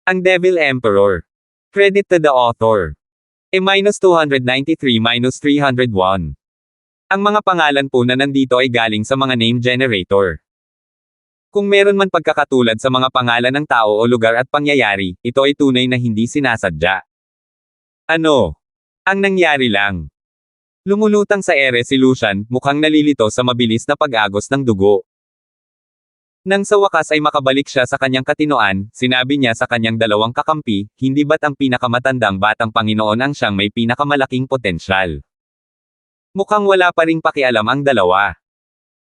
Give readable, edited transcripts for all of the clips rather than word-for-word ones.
Ang Devil Emperor. Credit to the author. E-293-301. Ang mga pangalan po na nandito ay galing sa mga name generator. Kung meron man pagkakatulad sa mga pangalan ng tao o lugar at pangyayari, ito ay tunay na hindi sinasadya. Ano? Ang nangyari lang. Lumulutang sa ere si Lucian, mukhang nalilito sa mabilis na pag-agos ng dugo. Nang sa wakas ay makabalik siya sa kanyang katinoan, sinabi niya sa kanyang dalawang kakampi, hindi ba't ang pinakamatandang batang Panginoon ang siyang may pinakamalaking potensyal? Mukhang wala pa ring pakialam ang dalawa.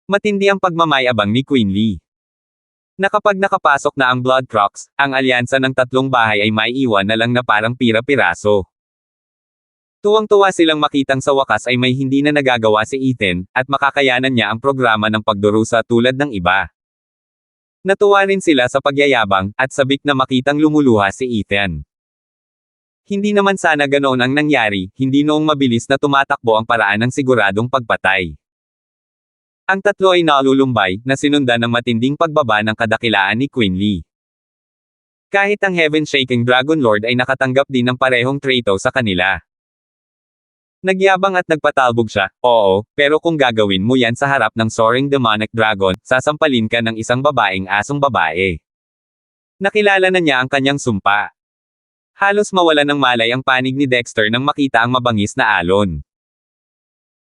Matindi ang pagmamayabang ni Quinley. Na kapag nakapasok na ang Blood Crocs, ang alyansa ng tatlong bahay ay maiiwan na lang na parang pira-piraso. Tuwang-tuwa silang makitang sa wakas ay may hindi na nagagawa si Ethan, at makakayanan niya ang programa ng pagdurusa tulad ng iba. Natuwa rin sila sa pagyayabang, at sabik na makitang lumuluha si Ethan. Hindi naman sana ganoon ang nangyari, hindi noong mabilis na tumatakbo ang paraan ng siguradong pagpatay. Ang tatlo ay nalulumbay, na sinundan ng matinding pagbaba ng kadakilaan ni Quinley. Kahit ang Heaven-shaking Dragon Lord ay nakatanggap din ng parehong trato sa kanila. Nagyabang at nagpatalbog siya, oo, pero kung gagawin mo yan sa harap ng soaring demonic dragon, sasampalin ka ng isang babaeng asong babae. Nakilala na niya ang kanyang sumpa. Halos mawala ng malay ang panig ni Dexter nang makita ang mabangis na alon.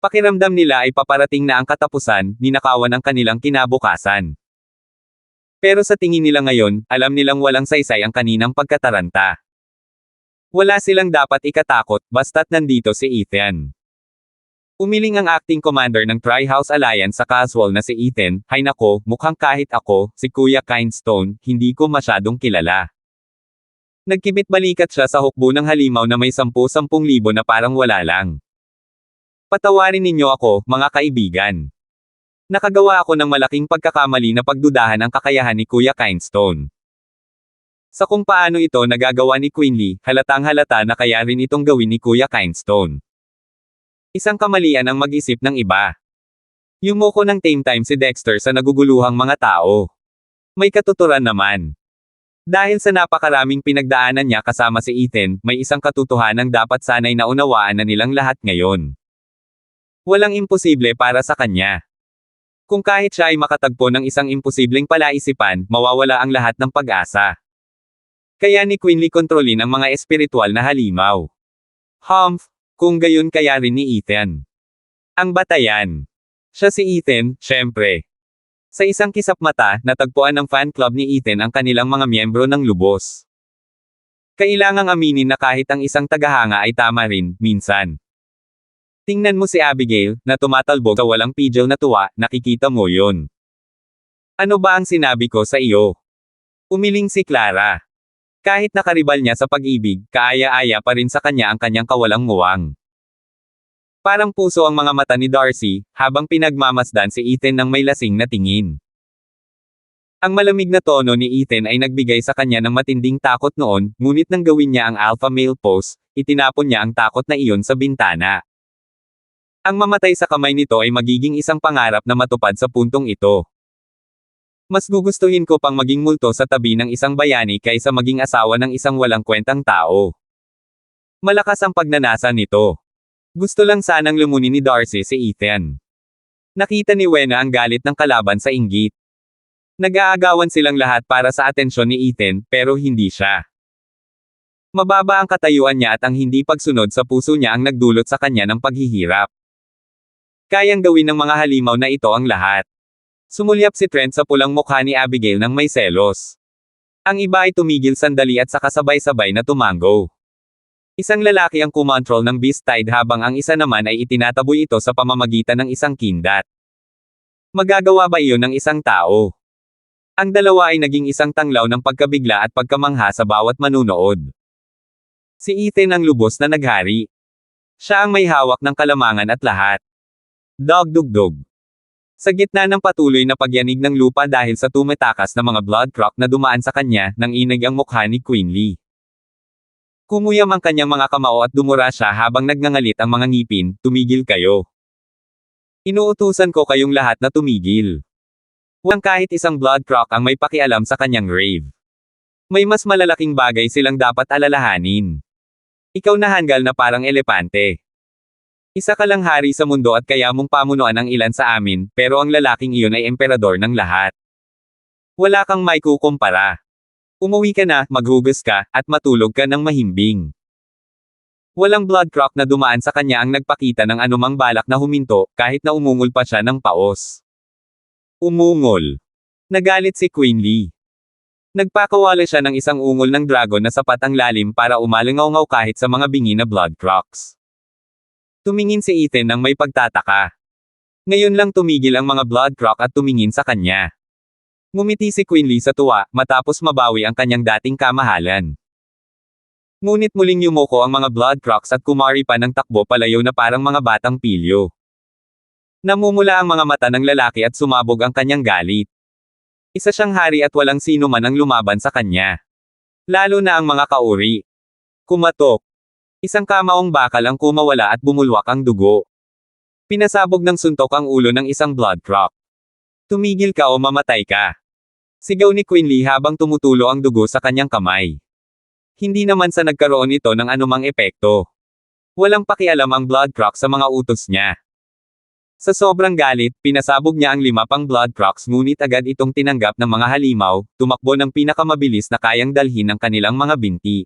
Pakiramdam nila ay paparating na ang katapusan, ninakawan ang kanilang kinabukasan. Pero sa tingin nila ngayon, alam nilang walang saysay ang kaninang pagkataranta. Wala silang dapat ikatakot, basta't nandito si Ethan. Umiling ang acting commander ng Tri-House Alliance sa casual na si Ethan, hay nako, mukhang kahit ako, si Kuya Kindstone, hindi ko masyadong kilala. Nagkibit balikat siya sa hukbo ng halimaw na may 10,000 na parang wala lang. Patawarin ninyo ako, mga kaibigan. Nakagawa ako ng malaking pagkakamali na pagdudahan ang kakayahan ni Kuya Kindstone. Sa kung paano ito nagagawa ni Quinley, halatang-halata na kaya rin itong gawin ni Kuya Kindstone. Isang kamalian ang mag-isip ng iba. Yumuko ng tame time si Dexter sa naguguluhang mga tao. May katuturan naman. Dahil sa napakaraming pinagdaanan niya kasama si Ethan, may isang katotohanang dapat sanay naunawaan na nilang lahat ngayon. Walang imposible para sa kanya. Kung kahit siya ay makatagpo ng isang imposibleng palaisipan, mawawala ang lahat ng pag-asa. Kaya ni Quinley kontrolin ang mga espiritual na halimaw. Humph, kung gayon kaya rin ni Ethan. Ang batayan. Siya si Ethan, syempre. Sa isang kisap mata, natagpuan ng fan club ni Ethan ang kanilang mga miyembro ng lubos. Kailangang aminin na kahit ang isang tagahanga ay tama rin, minsan. Tingnan mo si Abigail, na tumatalbog sa walang pidgel na tuwa, nakikita mo yun. Ano ba ang sinabi ko sa iyo? Umiling si Clara. Kahit nakaribal niya sa pag-ibig, kaaya-aya pa rin sa kanya ang kanyang kawalang muwang. Parang puso ang mga mata ni Darcy, habang pinagmamasdan si Ethan ng may lasing na tingin. Ang malamig na tono ni Ethan ay nagbigay sa kanya ng matinding takot noon, ngunit nang gawin niya ang alpha male pose, itinapon niya ang takot na iyon sa bintana. Ang mamatay sa kamay nito ay magiging isang pangarap na matupad sa puntong ito. Mas gugustuhin ko pang maging multo sa tabi ng isang bayani kaysa maging asawa ng isang walang kwentang tao. Malakas ang pagnanasa nito. Gusto lang sanang lumunin ni Darcy si Ethan. Nakita ni Wena ang galit ng kalaban sa inggit. Nag-aagawan silang lahat para sa atensyon ni Ethan, pero hindi siya. Mababa ang katayuan niya at ang hindi pagsunod sa puso niya ang nagdulot sa kanya ng paghihirap. Kayang gawin ng mga halimaw na ito ang lahat. Sumulyap si Trent sa pulang mukha ni Abigail ng may selos. Ang iba ay tumigil sandali at saka sabay-sabay na tumango. Isang lalaki ang kumontrol ng Beast Tide habang ang isa naman ay itinataboy ito sa pamamagitan ng isang kindat. Magagawa ba iyon ng isang tao? Ang dalawa ay naging isang tanglaw ng pagkabigla at pagkamangha sa bawat manunood. Si Ethan ang lubos na naghari. Siya ang may hawak ng kalamangan at lahat. Dog-dug-dog. Sa gitna ng patuloy na pagyanig ng lupa dahil sa tumatakas na mga blood croc na dumaan sa kanya, nang inig ang mukha ni Quinley. Kumuyam ang kanyang mga kamao at dumura siya habang nagngangalit ang mga ngipin, tumigil kayo. Inuutusan ko kayong lahat na tumigil. Walang kahit isang blood croc ang may pakialam sa kanyang rave. May mas malalaking bagay silang dapat alalahanin. Ikaw na hanggal na parang elepante. Isa ka lang hari sa mundo at kaya mong pamunuan ang ilan sa amin, pero ang lalaking iyon ay emperador ng lahat. Wala kang maikukumpara. Umuwi ka na, maghugas ka, at matulog ka ng mahimbing. Walang blood croc na dumaan sa kanya ang nagpakita ng anumang balak na huminto, kahit na umungol pa siya ng paos. Umungol. Nagalit si Queenly. Nagpakawala siya ng isang ungol ng dragon na sapat ang lalim para umalingaw-ngaw kahit sa mga bingi na blood crocs. Tumingin si Ethan nang may pagtataka. Ngayon lang tumigil ang mga blood croc at tumingin sa kanya. Ngumiti si Queenly sa tuwa, matapos mabawi ang kanyang dating kamahalan. Ngunit muling yumoko ang mga blood crocs at kumari pa ng takbo palayo na parang mga batang pilyo. Namumula ang mga mata ng lalaki at sumabog ang kanyang galit. Isa siyang hari at walang sino man ang lumaban sa kanya. Lalo na ang mga kauri. Kumatok. Isang kamaong bakal ang kumawala at bumulwak ang dugo. Pinasabog ng suntok ang ulo ng isang blood croc. Tumigil ka o mamatay ka. Sigaw ni Queenly habang tumutulo ang dugo sa kanyang kamay. Hindi naman sa nagkaroon ito ng anumang epekto. Walang pakialam ang blood croc sa mga utos niya. Sa sobrang galit, pinasabog niya ang 5 pang blood crocs ngunit agad itong tinanggap ng mga halimaw, tumakbo ng pinakamabilis na kayang dalhin ng kanilang mga binti.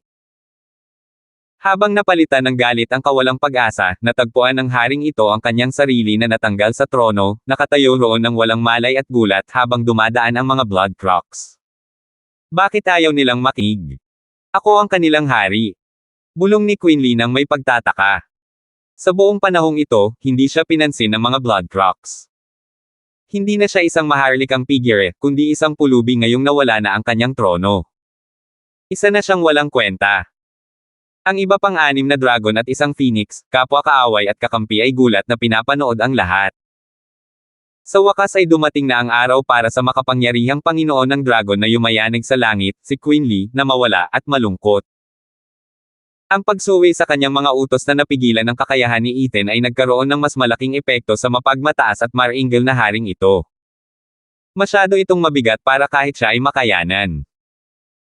Habang napalitan ng galit ang kawalang pag-asa, natagpuan ng haring ito ang kanyang sarili na natanggal sa trono, nakatayo roon ng walang malay at gulat habang dumadaan ang mga blood crocs. Bakit ayaw nilang makinig? Ako ang kanilang hari. Bulong ni Queenly nang may pagtataka. Sa buong panahong ito, hindi siya pinansin ng mga blood crocs. Hindi na siya isang maharlikang figure, kundi isang pulubi ngayong nawala na ang kanyang trono. Isa na siyang walang kwenta. Ang iba pang 6 na dragon at isang phoenix, kapwa kaaway at kakampi ay gulat na pinapanood ang lahat. Sa wakas ay dumating na ang araw para sa makapangyarihang Panginoon ng dragon na yumayanig sa langit, si Queenly, na mawala at malungkot. Ang pagsuwi sa kanyang mga utos na napigilan ng kakayahan ni Ethan ay nagkaroon ng mas malaking epekto sa mapagmataas at maringal na haring ito. Masyado itong mabigat para kahit siya ay makayanan.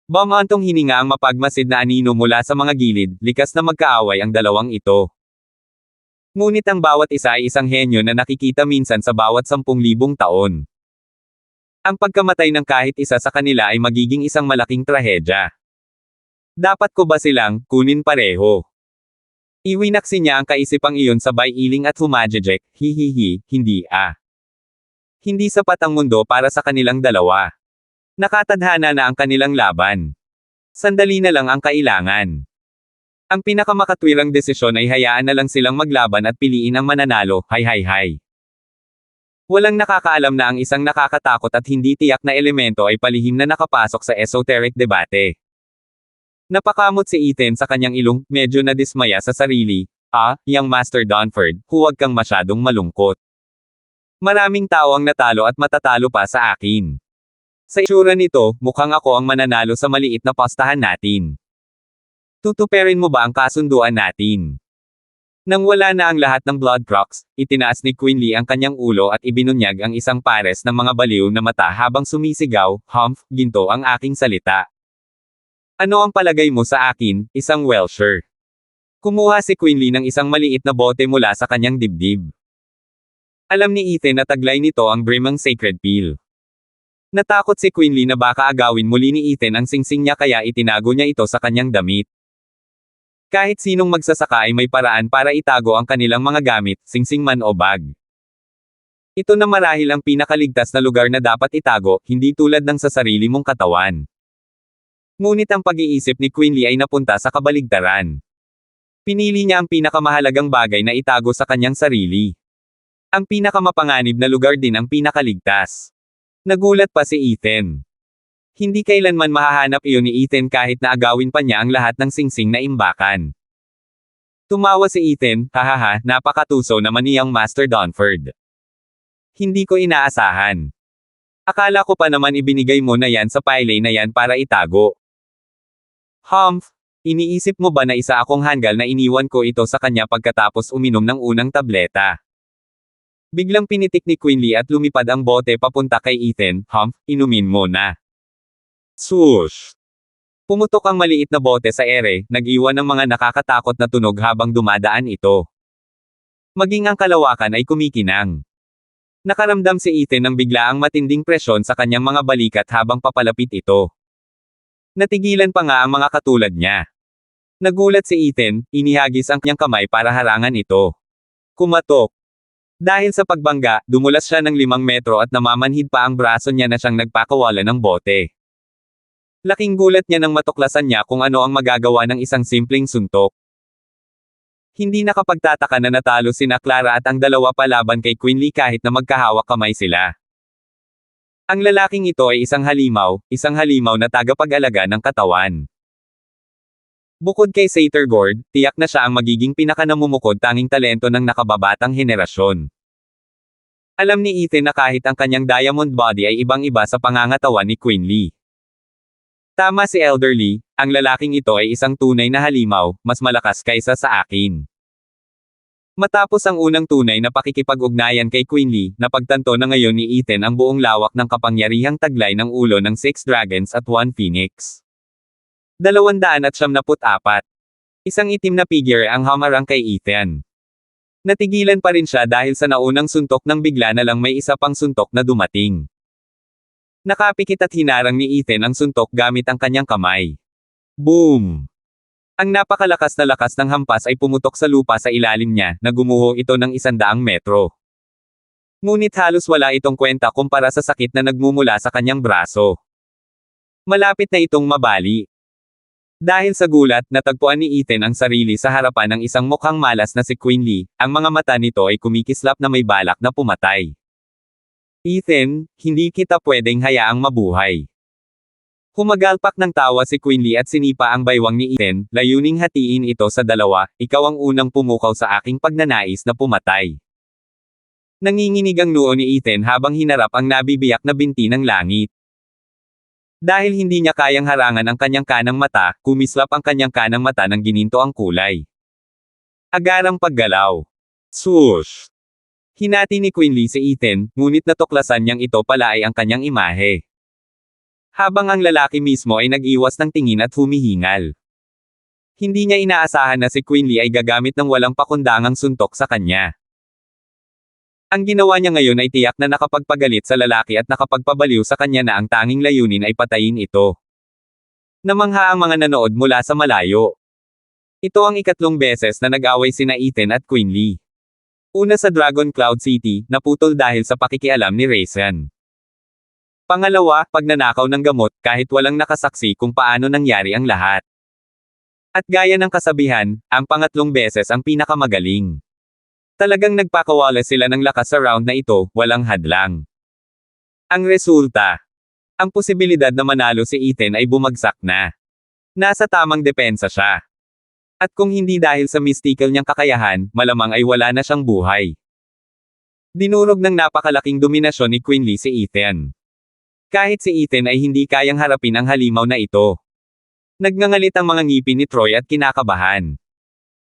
Bumantong hininga ang mapagmasid na anino mula sa mga gilid, likas na magkaaway ang dalawang ito. Ngunit ang bawat isa ay isang henyo na nakikita minsan sa bawat 10,000 taon. Ang pagkamatay ng kahit isa sa kanila ay magiging isang malaking trahedya. Dapat ko ba silang kunin pareho? Iwinaksi niya ang kaisipang iyon sabay iling at humajejek, hihihi, hindi ah. Hindi sapat ang mundo para sa kanilang dalawa. Nakatadhana na ang kanilang laban. Sandali na lang ang kailangan. Ang pinakamakatwirang desisyon ay hayaan na lang silang maglaban at piliin ang mananalo, hay. Walang nakakaalam na ang isang nakakatakot at hindi tiyak na elemento ay palihim na nakapasok sa esoteric debate. Napakamot si Ethan sa kanyang ilong, medyo nadismaya sa sarili. Young Master Donford, huwag kang masyadong malungkot. Maraming tao ang natalo at matatalo pa sa akin. Sa itsura nito, mukhang ako ang mananalo sa maliit na pastahan natin. Tutuperin mo ba ang kasunduan natin? Nang wala na ang lahat ng blood crocs, itinaas ni Queenly ang kanyang ulo at ibinunyag ang isang pares ng mga baliw na mata habang sumisigaw, "Humph, ginto ang aking salita. Ano ang palagay mo sa akin, isang Welsher?" Kumuha si Queenly ng isang maliit na bote mula sa kanyang dibdib. Alam ni Ethan na taglay nito ang Brimang Sacred Peel. Natakot si Queenly na baka agawin muli ni Ethan ang singsing niya kaya itinago niya ito sa kanyang damit. Kahit sinong magsasaka ay may paraan para itago ang kanilang mga gamit, singsing man o bag. Ito na marahil ang pinakaligtas na lugar na dapat itago, hindi tulad ng sa sarili mong katawan. Ngunit ang pag-iisip ni Queenly ay napunta sa kabaligtaran. Pinili niya ang pinakamahalagang bagay na itago sa kanyang sarili. Ang pinakamapanganib na lugar din ang pinakaligtas. Nagulat pa si Ethan. Hindi kailanman mahahanap iyon ni Ethan kahit na agawin pa niya ang lahat ng singsing na imbakan. Tumawa si Ethan, hahaha, napakatuso naman niyang Master Donford. Hindi ko inaasahan. Akala ko pa naman ibinigay mo na yan sa pile na yan para itago. Humph, iniisip mo ba na isa akong hanggal na iniwan ko ito sa kanya pagkatapos uminom ng unang tableta? Biglang pinitik ni Queenly at lumipad ang bote papunta kay Ethan, "Humph, inumin mo na." Swoosh! Pumutok ang maliit na bote sa ere, nag-iwan ng mga nakakatakot na tunog habang dumadaan ito. Maging ang kalawakan ay kumikinang. Nakaramdam si Ethan ng biglaang matinding presyon sa kanyang mga balikat habang papalapit ito. Natigilan pa nga ang mga katulad niya. Nagulat si Ethan, inihagis ang kanyang kamay para harangan ito. Kumatok. Dahil sa pagbangga, dumulas siya ng 5 metro at namamanhid pa ang braso niya na siyang nagpakawala ng bote. Laking gulat niya nang matuklasan niya kung ano ang magagawa ng isang simpleng suntok. Hindi nakapagtataka na natalo sina Clara at ang dalawa pa laban kay Quinley kahit na magkahawak kamay sila. Ang lalaking ito ay isang halimaw na tagapag-alaga ng katawan. Bukod kay Satyr-Gord, tiyak na siya ang magiging pinakanamumukod tanging talento ng nakababatang henerasyon. Alam ni Ethan na kahit ang kanyang diamond body ay ibang-iba sa pangangatawan ni Quinley. Tama si Elderly, ang lalaking ito ay isang tunay na halimaw, mas malakas kaysa sa akin. Matapos ang unang tunay na pakikipag-ugnayan kay Quinley, napagtanto na ngayon ni Ethan ang buong lawak ng kapangyarihang taglay ng ulo ng 6 dragons at 1 phoenix. 274. Isang itim na figure ang hamarang kay Ethan. Natigilan pa rin siya dahil sa naunang suntok nang bigla na lang may isa pang suntok na dumating. Nakapikit at hinarang ni Ethan ang suntok gamit ang kanyang kamay. Boom! Ang napakalakas na lakas ng hampas ay pumutok sa lupa sa ilalim niya, na gumuho ito ng 100 metro. Ngunit halos wala itong kwenta kumpara sa sakit na nagmumula sa kanyang braso. Malapit na itong mabali. Dahil sa gulat, natagpuan ni Ethan ang sarili sa harapan ng isang mukhang malas na si Quinley, ang mga mata nito ay kumikislap na may balak na pumatay. Ethan, hindi kita pwedeng hayaang mabuhay. Humagalpak ng tawa si Quinley at sinipa ang baywang ni Ethan, layuning hatiin ito sa dalawa, ikaw ang unang pumukaw sa aking pagnanais na pumatay. Nanginginig ang noo ni Ethan habang hinarap ang nabibiyak na binti ng langit. Dahil hindi niya kayang harangan ang kanyang kanang mata, kumislap ang kanyang kanang mata ng gininto ang kulay. Agarang paggalaw. Swoosh! Hinati ni Quinley si Ethan, ngunit natuklasan niyang ito pala ay ang kanyang imahe. Habang ang lalaki mismo ay nag-iwas ng tingin at humihingal. Hindi niya inaasahan na si Quinley ay gagamit ng walang pakundangang suntok sa kanya. Ang ginawa niya ngayon ay tiyak na nakapagpagalit sa lalaki at nakapagpabaliw sa kanya na ang tanging layunin ay patayin ito. Namangha ang mga nanood mula sa malayo. Ito ang ikatlong beses na nag-away sina Ethan at Quinley. Una sa Dragon Cloud City, naputol dahil sa pakikialam ni Raisin. Pangalawa, pagnanakaw ng gamot, kahit walang nakasaksi kung paano nangyari ang lahat. At gaya ng kasabihan, ang pangatlong beses ang pinakamagaling. Talagang nagpakawala sila ng lakas sa round na ito, walang hadlang. Ang resulta. Ang posibilidad na manalo si Ethan ay bumagsak na. Nasa tamang depensa siya. At kung hindi dahil sa mystical niyang kakayahan, malamang ay wala na siyang buhay. Dinurog ng napakalaking dominasyon ni Quinley si Ethan. Kahit si Ethan ay hindi kayang harapin ang halimaw na ito. Nagngangalit ang mga ngipin ni Troy at kinakabahan.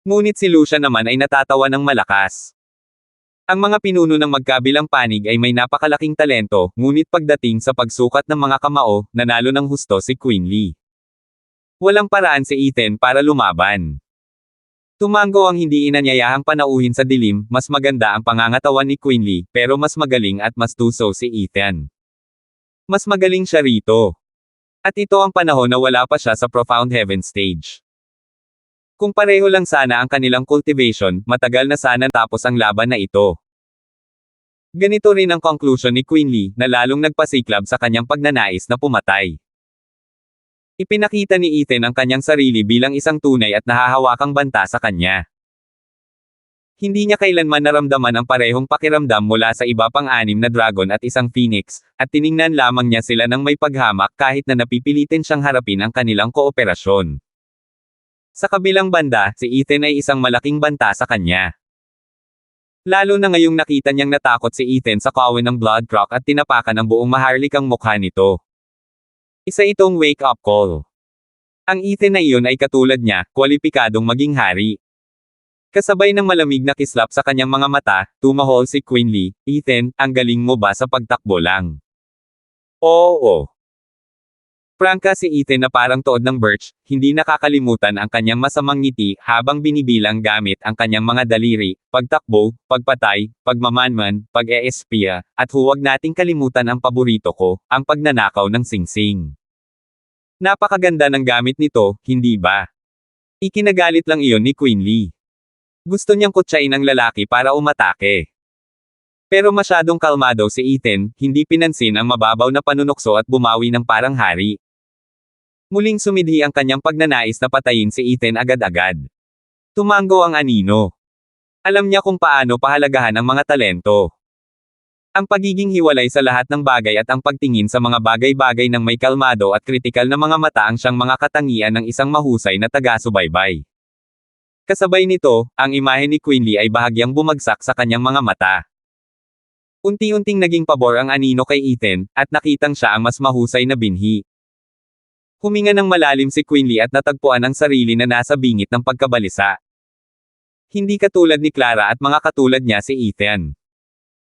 Ngunit si Lucia naman ay natatawa ng malakas. Ang mga pinuno ng magkabilang panig ay may napakalaking talento, ngunit pagdating sa pagsukat ng mga kamao, nanalo ng husto si Quinley. Walang paraan si Ethan para lumaban. Tumango ang hindi inanyayahang panauhin sa dilim, mas maganda ang pangangatawan ni Quinley, pero mas magaling at mas tuso si Ethan. Mas magaling siya rito. At ito ang panahon na wala pa siya sa Profound Heaven stage. Kung pareho lang sana ang kanilang cultivation, matagal na sana tapos ang laban na ito. Ganito rin ang conclusion ni Quinley, na lalong nagpasiklab sa kanyang pagnanais na pumatay. Ipinakita ni Ethan ang kanyang sarili bilang isang tunay at nahahawakang banta sa kanya. Hindi niya kailanman naramdaman ang parehong pakiramdam mula sa iba pang 6 na dragon at isang phoenix, at tiningnan lamang niya sila ng may paghamak kahit na napipilitin siyang harapin ang kanilang kooperasyon. Sa kabilang banda, si Ethan ay isang malaking banta sa kanya. Lalo na ngayong nakita niyang natakot si Ethan sa kawin ng Bloodcroc at tinapakan ang buong maharlikang mukha nito. Isa itong wake-up call. Ang Ethan na iyon ay katulad niya, kwalipikadong maging hari. Kasabay ng malamig na kislap sa kanyang mga mata, tumahol si Quinley, Ethan, ang galing mo ba sa pagtakbo lang? Oo. Prangka si Ethan na parang tood ng birch, hindi nakakalimutan ang kanyang masamang ngiti habang binibilang gamit ang kanyang mga daliri, pagtakbo, pagpatay, pagmamanman, pag-eespya, at huwag nating kalimutan ang paborito ko, ang pagnanakaw ng singsing. Napakaganda ng gamit nito, hindi ba? Ikinagalit lang iyon ni Queen Lee. Gusto niyang kutsain ang lalaki para umatake. Pero masyadong kalmado si Ethan, hindi pinansin ang mababaw na panunukso at bumawi ng parang hari. Muling sumidhi ang kanyang pagnanais na patayin si Ethan agad-agad. Tumango ang anino. Alam niya kung paano pahalagahan ang mga talento. Ang pagiging hiwalay sa lahat ng bagay at ang pagtingin sa mga bagay-bagay ng may kalmado at kritikal na mga mata ang siyang mga katangian ng isang mahusay na taga-subaybay. Kasabay nito, ang imahe ni Queen Lee ay bahagyang bumagsak sa kanyang mga mata. Unti-unting naging pabor ang anino kay Ethan, at nakitang siya ang mas mahusay na binhi. Huminga ng malalim si Queen Lee at natagpuan ang sarili na nasa bingit ng pagkabalisa. Hindi katulad ni Clara at mga katulad niya si Ethan.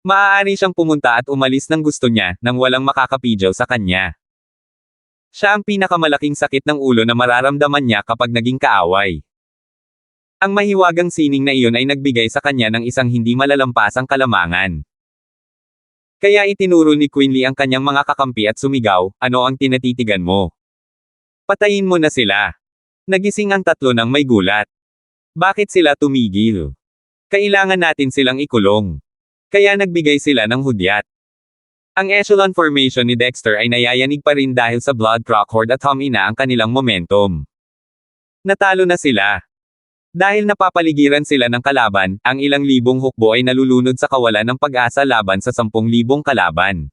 Maaari siyang pumunta at umalis ng gusto niya, nang walang makakapidyaw sa kanya. Siya ang pinakamalaking sakit ng ulo na mararamdaman niya kapag naging kaaway. Ang mahiwagang sining na iyon ay nagbigay sa kanya ng isang hindi malalampasang kalamangan. Kaya itinuro ni Queen Lee ang kanyang mga kakampi at sumigaw, "Ano ang tinatitigan mo? Patayin mo na sila." Nagising ang tatlo ng may gulat. Bakit sila tumigil? Kailangan natin silang ikulong. Kaya nagbigay sila ng hudyat. Ang echelon formation ni Dexter ay nayayanig pa rin dahil sa Blood Croc Horde at humina ang kanilang momentum. Natalo na sila. Dahil napapaligiran sila ng kalaban, ang ilang libong hukbo ay nalulunod sa kawalan ng pag-asa laban sa 10,000 kalaban.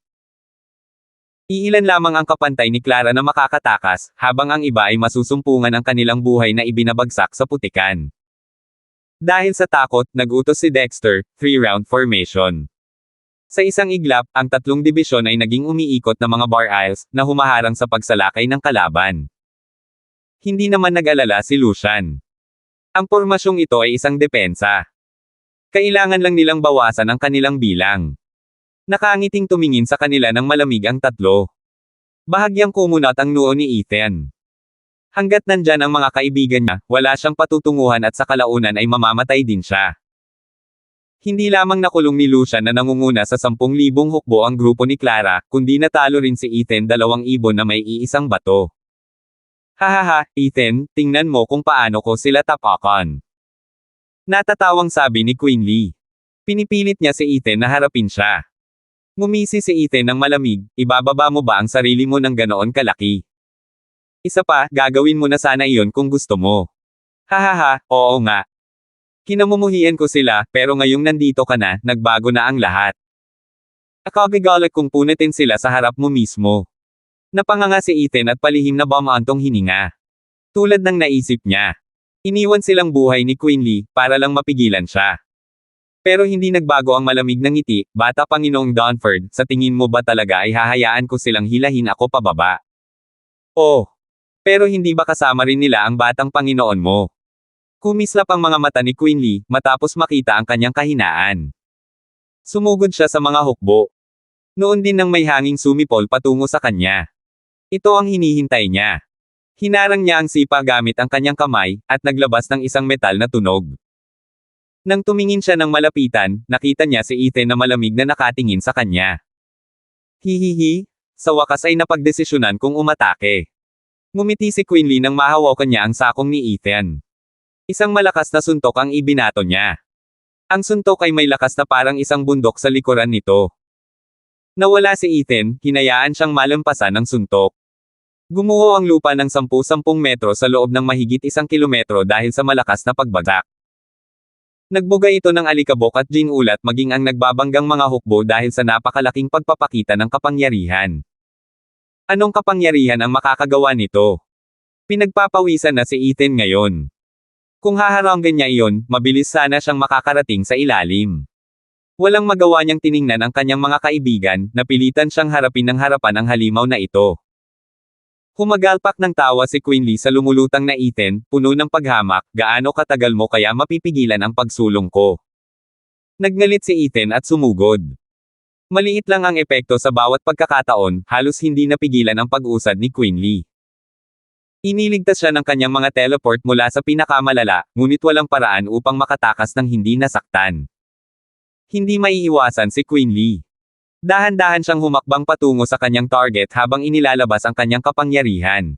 Iilan lamang ang kapantay ni Clara na makakatakas, habang ang iba ay masusumpungan ang kanilang buhay na ibinabagsak sa putikan. Dahil sa takot, nag-utos si Dexter, 3-round formation. Sa isang iglap, ang tatlong dibisyon ay naging umiikot na mga bar aisles, na humaharang sa pagsalakay ng kalaban. Hindi naman nag-alala si Lucian. Ang pormasyong ito ay isang depensa. Kailangan lang nilang bawasan ang kanilang bilang. Nakangiting tumingin sa kanila ng malamig ang tatlo. Bahagyang kumunat ang noo ni Ethan. Hanggat nandyan ang mga kaibigan niya, wala siyang patutunguhan at sa kalaunan ay mamamatay din siya. Hindi lamang nakulong ni Lucian na nangunguna sa 10,000 hukbo ang grupo ni Clara, kundi natalo rin si Ethan 2 ibon na may iisang bato. Hahaha, Ethan, tingnan mo kung paano ko sila tapakan. Natatawang sabi ni Queen Lee. Pinipilit niya si Ethan na harapin siya. Ngumisi si Ethan ng malamig, ibababa mo ba ang sarili mo ng ganoon kalaki? Isa pa, gagawin mo na sana iyon kung gusto mo. Hahaha, oo nga. Kinamumuhian ko sila, pero ngayong nandito ka na, nagbago na ang lahat. Akagigalak kung punitin sila sa harap mo mismo. Napanganga si Ethan at palihim na bumantong hininga. Tulad ng naisip niya. Iniwan silang buhay ni Queen Lee, para lang mapigilan siya. Pero hindi nagbago ang malamig na ngiti, "Bata Panginoong Donford, sa tingin mo ba talaga ay hahayaan ko silang hilahin ako pababa? Oh. Pero hindi ba kasama rin nila ang batang Panginoon mo?" Kumislap ang mga mata ni Queen Lee, matapos makita ang kanyang kahinaan. Sumugod siya sa mga hukbo. Noon din nang may hanging sumipol patungo sa kanya. Ito ang hinihintay niya. Hinarang niya ang sipa gamit ang kanyang kamay, at naglabas ng isang metal na tunog. Nang tumingin siya ng malapitan, nakita niya si Ethan na malamig na nakatingin sa kanya. Hihihi, sa wakas ay napagdesisyonan kung umatake. Ngumiti si Queen Lee nang mahawakan niya ang sakong ni Ethan. Isang malakas na suntok ang ibinato niya. Ang suntok ay may lakas na parang isang bundok sa likuran nito. Nawala si Ethan, hinayaan siyang malampasan ng suntok. Gumuho ang lupa ng 10-10 metro sa loob ng mahigit 1 kilometro dahil sa malakas na pagbagsak. Nagbuga ito ng alikabok at ginulat maging ang nagbabanggang mga hukbo dahil sa napakalaking pagpapakita ng kapangyarihan. Anong kapangyarihan ang makakagawa nito? Pinagpapawisan na si Ethan ngayon. Kung haharanggan niya iyon, mabilis sana siyang makakarating sa ilalim. Walang magawa niyang tiningnan ang kanyang mga kaibigan, napilitan siyang harapin ng harapan ang halimaw na ito. Humagalpak ng tawa si Queen Lee sa lumulutang na Ethan, puno ng paghamak, "Gaano katagal mo kaya mapipigilan ang pagsulong ko?" Nagngalit si Ethan at sumugod. Maliit lang ang epekto sa bawat pagkakataon, halos hindi napigilan ang pag-usad ni Queen Lee. Iniligtas siya ng kanyang mga teleport mula sa pinakamalala, ngunit walang paraan upang makatakas ng hindi nasaktan. Hindi maiiwasan si Queen Lee. Dahan-dahan siyang humakbang patungo sa kanyang target habang inilalabas ang kanyang kapangyarihan.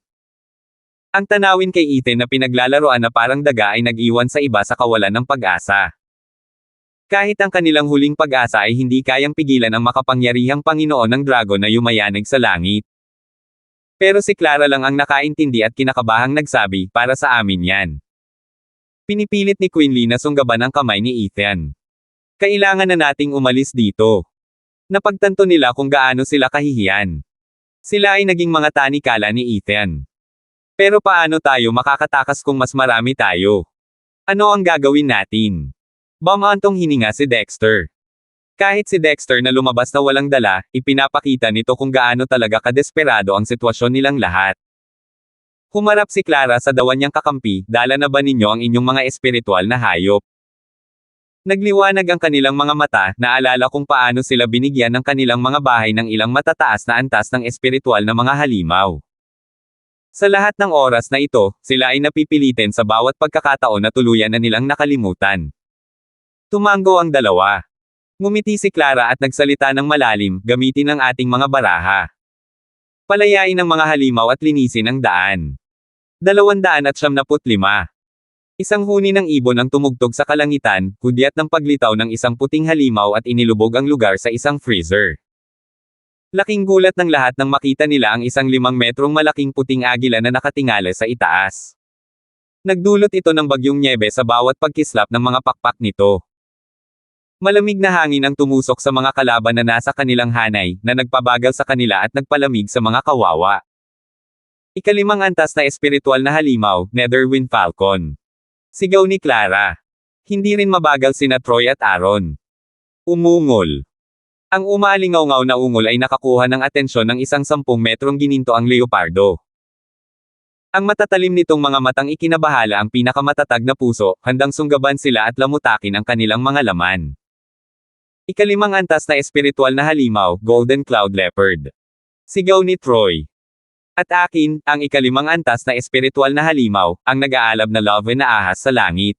Ang tanawin kay Ethan na pinaglalaroan na parang daga ay nag-iwan sa iba sa kawalan ng pag-asa. Kahit ang kanilang huling pag-asa ay hindi kayang pigilan ang makapangyarihang Panginoon ng Dragon na yumayanig sa langit. Pero si Clara lang ang nakaintindi at kinakabahang nagsabi, para sa amin yan. Pinipilit ni Queen Lee na sunggaban ang kamay ni Ethan. Kailangan na nating umalis dito. Napagtanto nila kung gaano sila kahihiyan. Sila ay naging mga tanikala ni Ethan. Pero paano tayo makakatakas kung mas marami tayo? Ano ang gagawin natin? Bumantong hininga si Dexter. Kahit si Dexter na lumabas na walang dala, ipinapakita nito kung gaano talaga kadesperado ang sitwasyon nilang lahat. Humarap si Clara sa dawan niyang kakampi, dala na ba ninyo ang inyong mga espiritual na hayop? Nagliwanag ang kanilang mga mata, naalala kung paano sila binigyan ng kanilang mga bahay ng ilang matataas na antas ng espiritual na mga halimaw. Sa lahat ng oras na ito, sila ay napipilitin sa bawat pagkakataon na tuluyan na nilang nakalimutan. Tumango ang dalawa. Ngumiti si Clara at nagsalita ng malalim, gamitin ang ating mga baraha. Palayain ang mga halimaw at linisin ang daan. 275. Isang huni ng ibon ang tumugtog sa kalangitan, hudyat ng paglitaw ng isang puting halimaw at inilubog ang lugar sa isang freezer. Laking gulat ng lahat nang makita nila ang isang 5 metrong malaking puting agila na nakatingala sa itaas. Nagdulot ito ng bagyong nyebe sa bawat pagkislap ng mga pakpak nito. Malamig na hangin ang tumusok sa mga kalaban na nasa kanilang hanay, na nagpabagal sa kanila at nagpalamig sa mga kawawa. Ikalimang antas na espiritual na halimaw, Netherwind Falcon. Sigaw ni Clara. Hindi rin mabagal sina Troy at Aaron. Umungol. Ang umaalingaw-ngaw na ungol ay nakakuha ng atensyon ng isang 10 metrong gininto ang leopardo. Ang matatalim nitong mga matang ikinabahala ang pinakamatatag na puso, handang sunggaban sila at lamutakin ang kanilang mga laman. Ikalimang antas na espiritual na halimaw, Golden Cloud Leopard. Sigaw ni Troy. At akin, ang ikalimang antas na espiritual na halimaw, ang nag-aalab na love na ahas sa langit.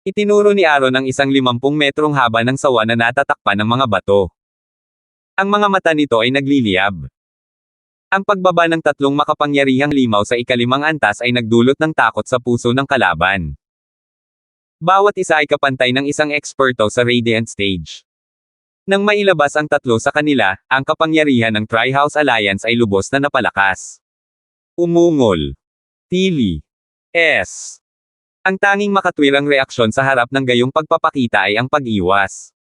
Itinuro ni Aaron ang isang 50 metrong haba ng sawa na natatakpan ng mga bato. Ang mga mata nito ay nagliliyab. Ang pagbaba ng 3 makapangyarihang limaw sa ikalimang antas ay nagdulot ng takot sa puso ng kalaban. Bawat isa ay kapantay ng isang eksperto sa Radiant Stage. Nang mailabas ang 3 sa kanila, ang kapangyarihan ng Tri-House Alliance ay lubos na napalakas. Umungol. Tili. S. Ang tanging makatwirang reaksyon sa harap ng gayong pagpapakita ay ang pag-iwas.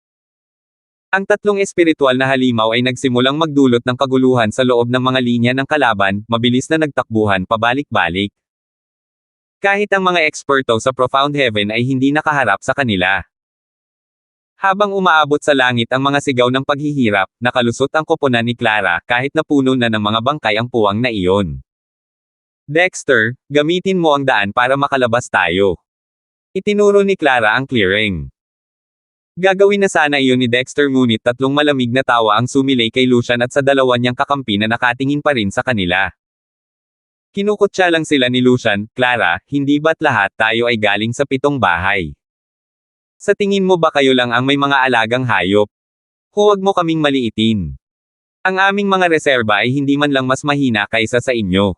Ang 3 espiritual na halimaw ay nagsimulang magdulot ng kaguluhan sa loob ng mga linya ng kalaban, mabilis na nagtakbuhan pabalik-balik. Kahit ang mga eksperto sa Profound Heaven ay hindi nakaharap sa kanila. Habang umaabot sa langit ang mga sigaw ng paghihirap, nakalusot ang koponan ni Clara, kahit napuno na ng mga bangkay ang puwang na iyon. Dexter, gamitin mo ang daan para makalabas tayo. Itinuro ni Clara ang clearing. Gagawin na sana iyon ni Dexter ngunit 3 malamig na tawa ang sumilay kay Lucian at sa dalawa niyang kakampi na nakatingin pa rin sa kanila. Kinukutya lang sila ni Lucian, Clara, hindi ba't lahat tayo ay galing sa 7 bahay? Sa tingin mo ba kayo lang ang may mga alagang hayop? Huwag mo kaming maliitin. Ang aming mga reserba ay hindi man lang mas mahina kaysa sa inyo.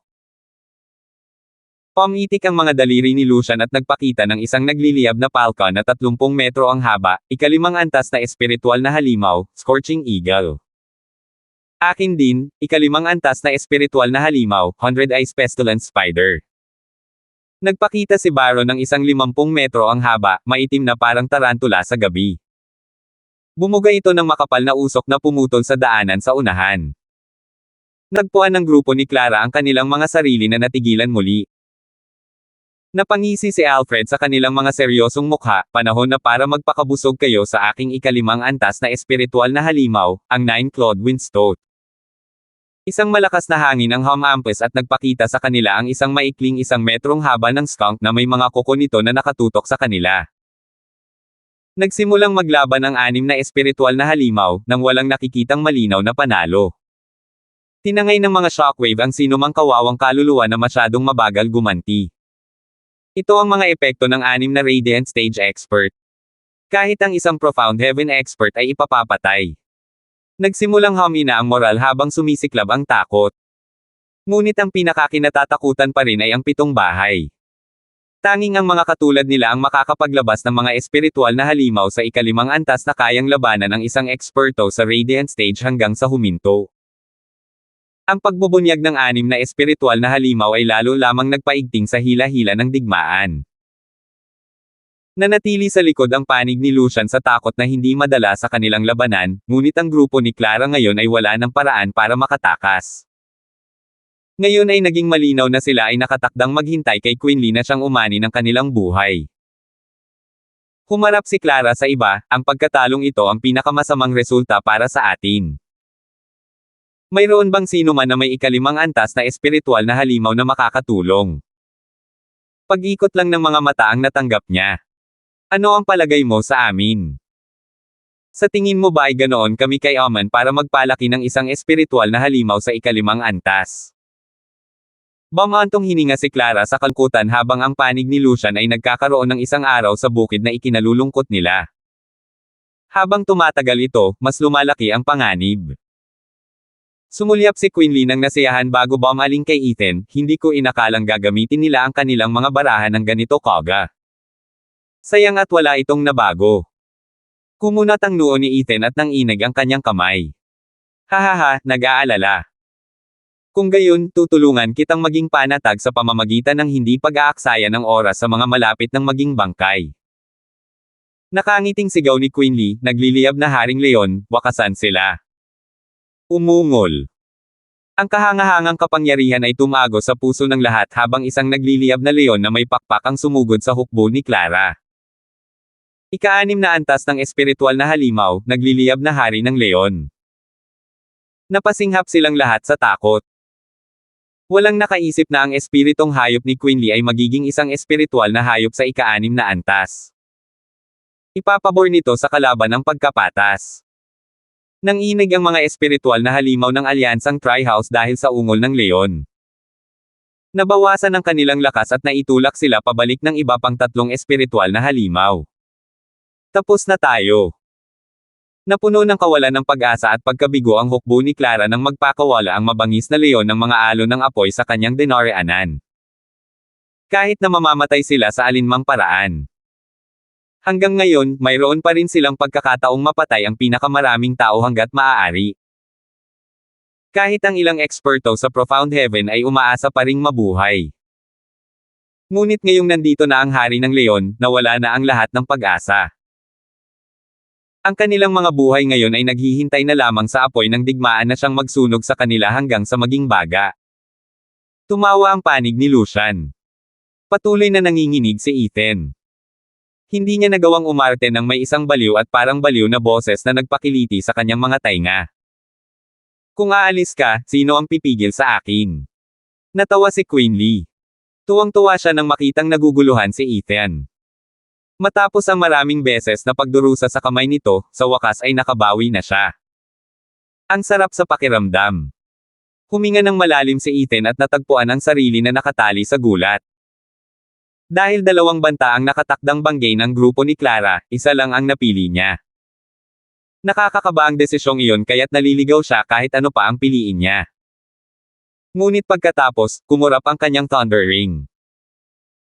Pumitik ang mga daliri ni Lucian at nagpakita ng isang nagliliyab na falcon na 30 metro ang haba, ikalimang antas na espiritual na halimaw, Scorching Eagle. Akin din, ikalimang antas na espiritual na halimaw, 100 Eyes Pestilence Spider. Nagpakita si Baron ng isang 50 metro ang haba, maitim na parang tarantula sa gabi. Bumuga ito ng makapal na usok na pumutol sa daanan sa unahan. Nagpuan ng grupo ni Clara ang kanilang mga sarili na natigilan muli. Napangisi si Alfred sa kanilang mga seryosong mukha, panahon na para magpakabusog kayo sa aking ikalimang antas na espiritual na halimaw, ang 9-clawed Windstoat. Isang malakas na hangin ang humampes at nagpakita sa kanila ang isang maikling 1 metrong haba ng skunk na may mga kuko nito na nakatutok sa kanila. Nagsimulang maglaban ang 6 na espiritual na halimaw, nang walang nakikitang malinaw na panalo. Tinangay ng mga shockwave ang sinumang kawawang kaluluwa na masyadong mabagal gumanti. Ito ang mga epekto ng 6 na Radiant Stage Expert. Kahit ang isang Profound Heaven Expert ay ipapapatay. Nagsimulang humina ang moral habang sumisiklab ang takot. Ngunit ang pinakakinatatakutan pa rin ay ang 7 bahay. Tanging ang mga katulad nila ang makakapaglabas ng mga espiritual na halimaw sa ika-5 antas na kayang labanan ng isang eksperto sa Radiant Stage hanggang sa huminto. Ang pagbubunyag ng 6 na espiritual na halimaw ay lalo lamang nagpaigting sa hila-hila ng digmaan. Nanatili sa likod ang panig ni Lucian sa takot na hindi madala sa kanilang labanan, ngunit ang grupo ni Clara ngayon ay wala ng paraan para makatakas. Ngayon ay naging malinaw na sila ay nakatakdang maghintay kay Quinley na siyang umani ng kanilang buhay. Humarap si Clara sa iba, ang pagkatalong ito ang pinakamasamang resulta para sa atin. Mayroon bang sino man na may ika-5 antas na espiritual na halimaw na makakatulong? Pag-ikot lang ng mga mata ang natanggap niya. Ano ang palagay mo sa amin? Sa tingin mo ba ay ganoon kami kay Oman para magpalaki ng isang espiritual na halimaw sa ika-5 antas? Bamantong hininga si Clara sa kalungkutan habang ang panig ni Lucian ay nagkakaroon ng isang araw sa bukid na ikinalulungkot nila. Habang tumatagal ito, mas lumalaki ang panganib. Sumulyap si Quinley ng nasiyahan bago bumaling kay Ethan, hindi ko inakalang gagamitin nila ang kanilang mga barahan ng ganito kaga. Sayang at wala itong nabago. Kumunat ang noo ni Ethan at nanginig ang kanyang kamay. Hahaha, nag-aalala. Kung gayon, tutulungan kitang maging panatag sa pamamagitan ng hindi pag-aaksaya ng oras sa mga malapit ng maging bangkay. Nakangiting sigaw ni Quinley, nagliliyab na Haring Leon, wakasan sila. Umungol. Ang kahangahangang kapangyarihan ay tumago sa puso ng lahat habang isang nagliliyab na leon na may pakpak ang sumugod sa hukbo ni Clara. Ika-6 na antas ng espiritual na halimaw, nagliliyab na hari ng leon. Napasinghap silang lahat sa takot. Walang nakaisip na ang espiritong hayop ni Quinley ay magiging isang espiritual na hayop sa ika-6 na antas. Ipapabor nito sa kalaban ng pagkapatas. Nanginig ang mga espiritual na halimaw ng alyansang Tri-House dahil sa ungol ng leon. Nabawasan ang kanilang lakas at naitulak sila pabalik ng iba pang 3 espiritual na halimaw. Tapos na tayo. Napuno ng kawalan ng pag-asa at pagkabigo ang hukbo ni Clara nang magpakawala ang mabangis na leon ng mga alon ng apoy sa kanyang dinareanan. Kahit na mamamatay sila sa alinmang paraan. Hanggang ngayon, mayroon pa rin silang pagkakataong mapatay ang pinakamaraming tao hanggat maaari. Kahit ang ilang eksperto sa Profound Heaven ay umaasa pa ring mabuhay. Ngunit ngayong nandito na ang hari ng leon, nawala na ang lahat ng pag-asa. Ang kanilang mga buhay ngayon ay naghihintay na lamang sa apoy ng digmaan na siyang magsunog sa kanila hanggang sa maging baga. Tumawa ang panig ni Lucian. Patuloy na nanginginig si Ethan. Hindi niya nagawang umarte ng may isang baliw at parang baliw na boses na nagpakiliti sa kanyang mga tainga. Kung aalis ka, sino ang pipigil sa akin? Natawa si Quinley. Tuwang-tuwa siya nang makitang naguguluhan si Ethan. Matapos ang maraming beses na pagdurusa sa kamay nito, sa wakas ay nakabawi na siya. Ang sarap sa pakiramdam. Huminga ng malalim si Ethan at natagpuan ang sarili na nakatali sa gulat. Dahil 2 banta ang nakatakdang banggay ng grupo ni Clara, isa lang ang napili niya. Nakakakaba ang desisyong iyon kaya't naliligaw siya kahit ano pa ang piliin niya. Ngunit pagkatapos, kumurap ang kanyang Thunder Ring.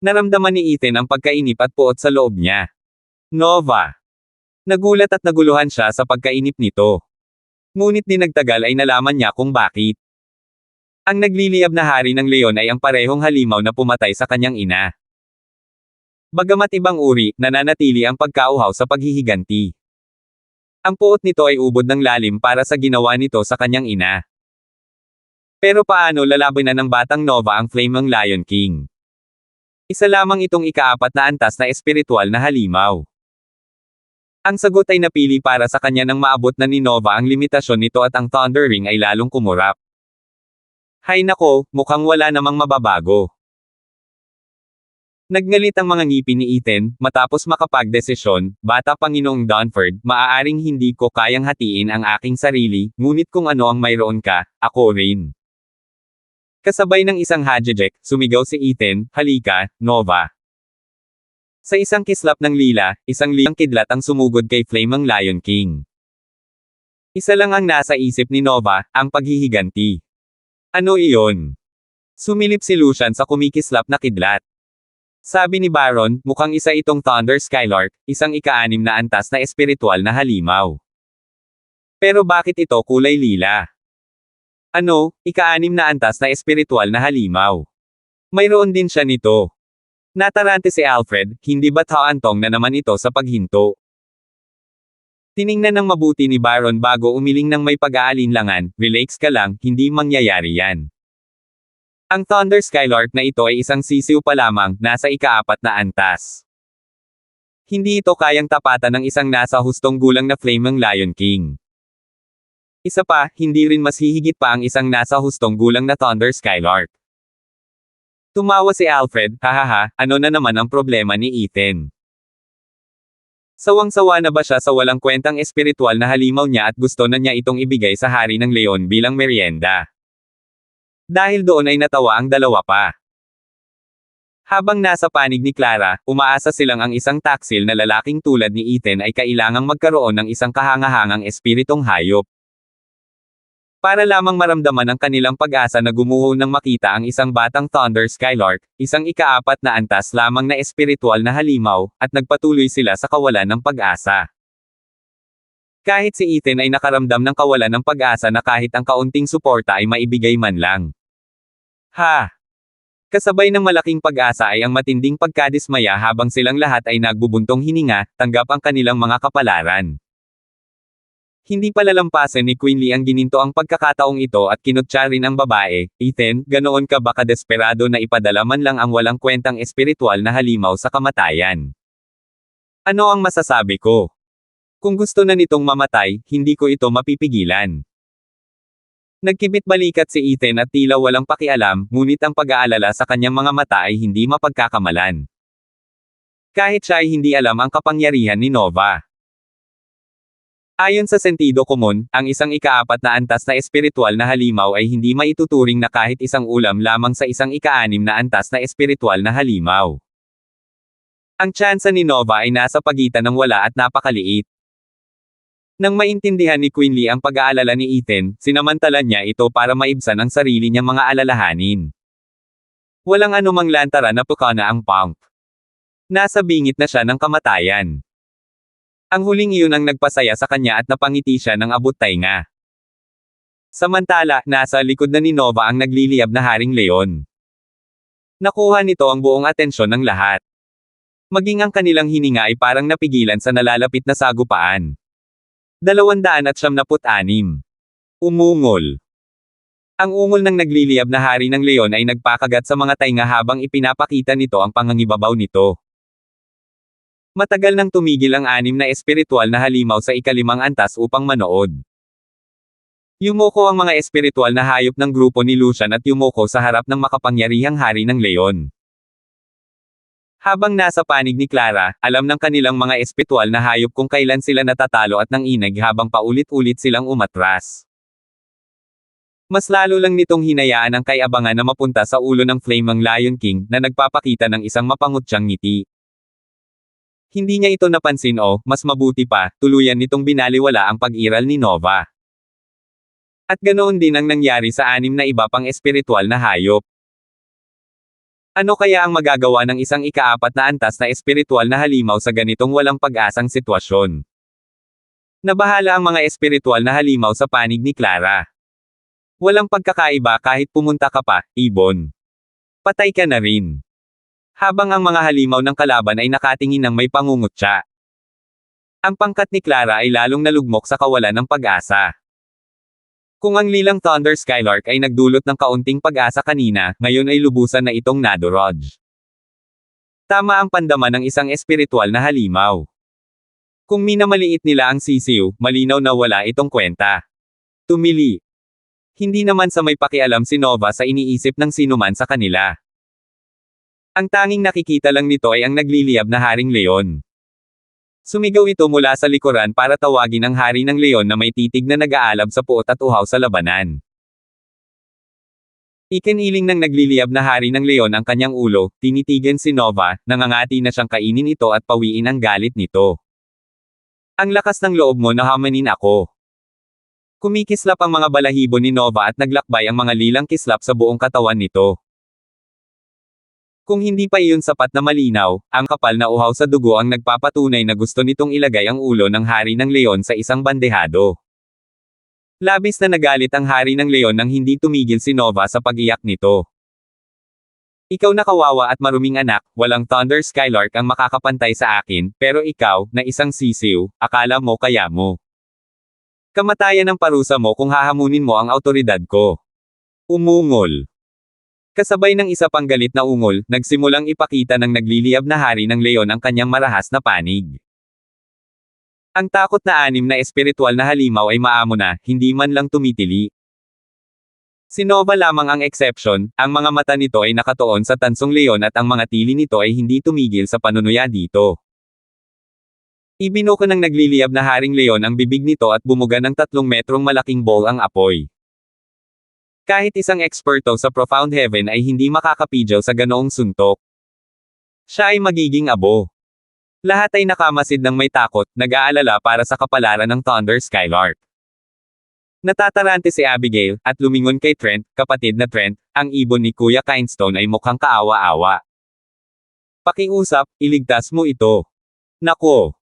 Naramdaman ni Ethan ang pagkainip at puot sa loob niya. Nova. Nagulat at naguluhan siya sa pagkainip nito. Ngunit di nagtagal ay nalaman niya kung bakit. Ang nagliliyab na hari ng leon ay ang parehong halimaw na pumatay sa kanyang ina. Bagamat ibang uri, nananatili ang pagkauhaw sa paghihiganti. Ang puot nito ay ubod ng lalim para sa ginawa nito sa kanyang ina. Pero paano lalabanan ng batang Nova ang Flaming Lion King? Isa lamang itong ika-4 na antas na espiritual na halimaw. Ang sagot ay napili para sa kanya nang maabot na ni Nova ang limitasyon nito at ang Thunder Ring ay lalong kumurap. Hay nako, mukhang wala namang mababago. Nagngalit ang mga ngipin ni Ethan, matapos makapagdesisyon, Bata Panginoong Dunford, maaaring hindi ko kayang hatiin ang aking sarili, ngunit kung ano ang mayroon ka, ako rin. Kasabay ng isang hajejek, sumigaw si Ethan, halika, Nova. Sa isang kislap ng lila, isang liyang kidlat ang sumugod kay Flame ang Lion King. Isa lang ang nasa isip ni Nova, ang paghihiganti. Ano iyon? Sumilip si Lucian sa kumikislap na kidlat. Sabi ni Baron, mukhang isa itong Thunder Skylark, isang ika-6 na antas na espiritual na halimaw. Pero bakit ito kulay lila? Ano, ika-6 na antas na espiritual na halimaw? Mayroon din siya nito. Natarante si Alfred, hindi ba't haantong na naman ito sa paghinto? Tiningnan ng mabuti ni Baron bago umiling ng may pag-aalinlangan, relax ka lang, hindi mangyayari yan. Ang Thunder Skylark na ito ay isang sisiw pa lamang, nasa ika-4 na antas. Hindi ito kayang tapatan ng isang nasa hustong gulang na Flame ng Lion King. Isa pa, hindi rin mas hihigit pa ang isang nasa hustong gulang na Thunder Skylark. Tumawa si Alfred, hahaha, ano na naman ang problema ni Ethan? Sawang-sawa na ba siya sa walang kwentang espiritual na halimaw niya at gusto na niya itong ibigay sa Hari ng Leon bilang merienda? Dahil doon ay natawa ang dalawa pa. Habang nasa panig ni Clara, umaasa silang ang isang taksil na lalaking tulad ni Ethan ay kailangang magkaroon ng isang kahangahangang espiritong hayop. Para lamang maramdaman ang kanilang pag-asa na gumuho nang makita ang isang batang Thunder Skylark, isang ika-4 na antas lamang na espiritual na halimaw, at nagpatuloy sila sa kawalan ng pag-asa. Kahit si Ethan ay nakaramdam ng kawalan ng pag-asa na kahit ang kaunting suporta ay maibigay man lang. Ha! Kasabay ng malaking pag-asa ay ang matinding pagkadismaya habang silang lahat ay nagbubuntong hininga, tanggap ang kanilang mga kapalaran. Hindi palalampasin ni Queen Lee ang gininto ang pagkakataong ito at kinutya rin ang babae, Ethan, ganoon ka ba kadesperado na ipadala man lang ang walang kwentang espiritual na halimaw sa kamatayan? Ano ang masasabi ko? Kung gusto na nitong mamatay, hindi ko ito mapipigilan. Nagkibit balikat si Ethan at tila walang pakialam, ngunit ang pag-aalala sa kanyang mga mata ay hindi mapagkakamalan. Kahit siya ay hindi alam ang kapangyarihan ni Nova. Ayon sa sentido komun, ang isang ika-4 na antas na espiritual na halimaw ay hindi maituturing na kahit isang ulam lamang sa isang ika-6 na antas na espiritual na halimaw. Ang tsansa ni Nova ay nasa pagitan ng wala at napakaliit. Nang maintindihan ni Queen Lee ang pag-aalala ni Ethan, sinamantala niya ito para maibsan ang sarili niyang mga alalahanin. Walang anumang lantara na pukana ang punk. Nasa bingit na siya ng kamatayan. Ang huling iyon ang nagpasaya sa kanya at napangiti siya ng abot tainga. Samantala, nasa likod na ni Nova ang nagliliyab na Haring Leon. Nakuha nito ang buong atensyon ng lahat. Maging ang kanilang hininga ay parang napigilan sa nalalapit na sagupaan. 276. Umungol. Ang ungol ng nagliliyab na Hari ng Leon ay nagpakagat sa mga tainga habang ipinapakita nito ang pangangibabaw nito. Matagal nang tumigil ang 6 na espiritual na halimaw sa ika-5 antas upang manood. Yumoko ang mga espiritual na hayop ng grupo ni Lucian at yumoko sa harap ng makapangyarihang Hari ng Leon. Habang nasa panig ni Clara, alam ng kanilang mga espiritual na hayop kung kailan sila natatalo at nanginag habang paulit-ulit silang umatras. Mas lalo lang nitong hinayaan ang kay-abangan na mapunta sa ulo ng Flame ng Lion King na nagpapakita ng isang mapangutyang ngiti. Hindi niya ito napansin o, mas mabuti pa, tuluyan nitong binaliwala ang pag-iral ni Nova. At ganoon din ang nangyari sa 6 na iba pang espiritual na hayop. Ano kaya ang magagawa ng isang ika-4 na antas na espiritual na halimaw sa ganitong walang pag-asang sitwasyon? Nabahala ang mga espiritual na halimaw sa panig ni Clara. Walang pagkakaiba kahit pumunta ka pa, ibon. Patay ka na rin. Habang ang mga halimaw ng kalaban ay nakatingin ng may pangungutya. Ang pangkat ni Clara ay lalong nalugmok sa kawalan ng pag-asa. Kung ang lilang Thunder Skylark ay nagdulot ng kaunting pag-asa kanina, ngayon ay lubusan na itong nadoroj. Tama ang pandama ng isang espiritual na halimaw. Kung minamaliit nila ang sisiw, malinaw na wala itong kwenta. Tumili. Hindi naman sa may pakialam si Nova sa iniisip ng sinuman sa kanila. Ang tanging nakikita lang nito ay ang nagliliyab na Haring Leon. Sumigaw ito mula sa likuran para tawagin ang Hari ng Leon na may titig na nag-aalab sa puot at uhaw sa labanan. Ikiniling ng nagliliyab na Hari ng Leon ang kanyang ulo, tinitigan si Nova, nangangati na siyang kainin ito at pawiin ang galit nito. Ang lakas ng loob mo na hamanin ako. Kumikislap ang mga balahibo ni Nova at naglakbay ang mga lilang kislap sa buong katawan nito. Kung hindi pa iyon sapat na malinaw, ang kapal na uhaw sa dugo ang nagpapatunay na gusto nitong ilagay ang ulo ng Hari ng Leon sa isang bandehado. Labis na nagalit ang Hari ng Leon nang hindi tumigil si Nova sa pag-iyak nito. Ikaw na kawawa at maruming anak, walang Thunder Skylark ang makakapantay sa akin, pero ikaw, na isang sisiw, akala mo kaya mo. Kamatayan ang parusa mo kung hahamunin mo ang awtoridad ko. Umungol. Kasabay ng isa pang galit na ungol, nagsimulang ipakita ng nagliliyab na Hari ng Leon ang kanyang marahas na panig. Ang takot na anim na espiritual na halimaw ay maamo na, hindi man lang tumitili. Si Nova lamang ang exception, ang mga mata nito ay nakatuon sa tansong leon at ang mga tili nito ay hindi tumigil sa panunuya dito. Ibinuko ng nagliliyab na Haring Leon ang bibig nito at bumuga ng 3 metrong malaking ball ang apoy. Kahit isang eksperto sa Profound Heaven ay hindi makakapidyaw sa ganoong suntok. Siya ay magiging abo. Lahat ay nakamasid ng may takot, nag-aalala para sa kapalaran ng Thunder Skylark. Natatarante si Abigail, at lumingon kay Trent, kapatid na Trent, ang ibon ni Kuya Kindstone ay mukhang kaawa-awa. Pakiusap, iligtas mo ito. Nako!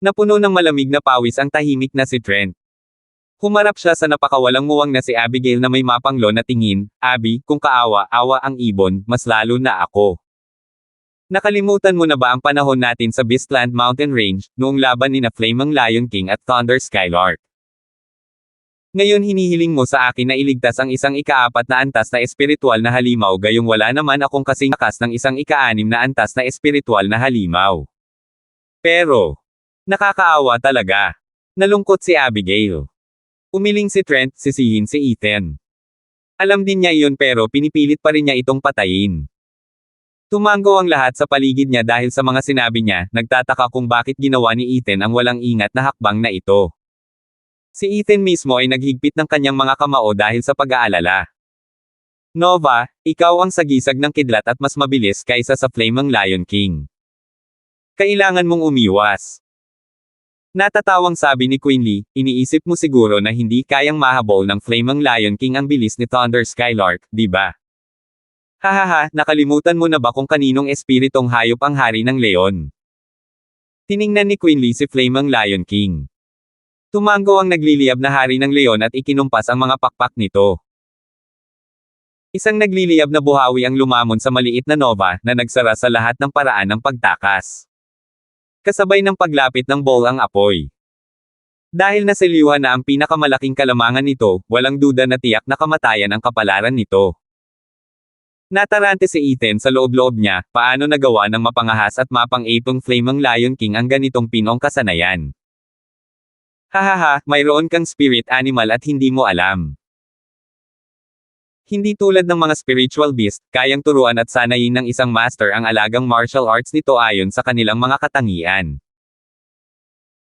Napuno ng malamig na pawis ang tahimik na si Trent. Humarap siya sa napakawalang muwang na si Abigail na may mapanglo na tingin, Abby, kung kaawa-awa ang ibon, mas lalo na ako. Nakalimutan mo na ba ang panahon natin sa Beastland Mountain Range, noong laban ni na Flaming Lion King at Thunder Skylark? Ngayon hinihiling mo sa akin na iligtas ang isang ika-4 na antas na espiritual na halimaw gayong wala naman akong kasing lakas ng isang ika-6 na antas na espiritual na halimaw. Pero, nakakaawa talaga. Nalungkot si Abigail. Umiling si Trent, sisihin si Ethan. Alam din niya iyon pero pinipilit pa rin niya itong patayin. Tumango ang lahat sa paligid niya dahil sa mga sinabi niya, nagtataka kung bakit ginawa ni Ethan ang walang ingat na hakbang na ito. Si Ethan mismo ay naghigpit ng kanyang mga kamao dahil sa pag-aalala. Nova, ikaw ang sagisag ng kidlat at mas mabilis kaysa sa Flaming Lion King. Kailangan mong umiwas. Natatawang sabi ni Quinley, iniisip mo siguro na hindi kayang mahabol ng Flaming Lion King ang bilis ni Thunder Skylark, di ba? Hahaha, nakalimutan mo na ba kung kaninong espiritong hayop ang Hari ng Leon? Tiningnan ni Quinley si Flaming Lion King. Tumango ang nagliliyab na Hari ng Leon at ikinumpas ang mga pakpak nito. Isang nagliliyab na buhawi ang lumamon sa maliit na Nova na nagsara sa lahat ng paraan ng pagtakas. Kasabay ng paglapit ng ball ang apoy. Dahil nasiliwhan na ang pinakamalaking kalamangan nito, walang duda na tiyak na kamatayan ang kapalaran nito. Natarante si Ethan sa loob-loob niya, paano nagawa ng mapangahas at mapang-apong Flaming Lion King ang ganitong pinong kasanayan. Hahaha, mayroon kang spirit animal at hindi mo alam. Hindi tulad ng mga spiritual beast, kayang turuan at sanayin ng isang master ang alagang martial arts nito ayon sa kanilang mga katangian.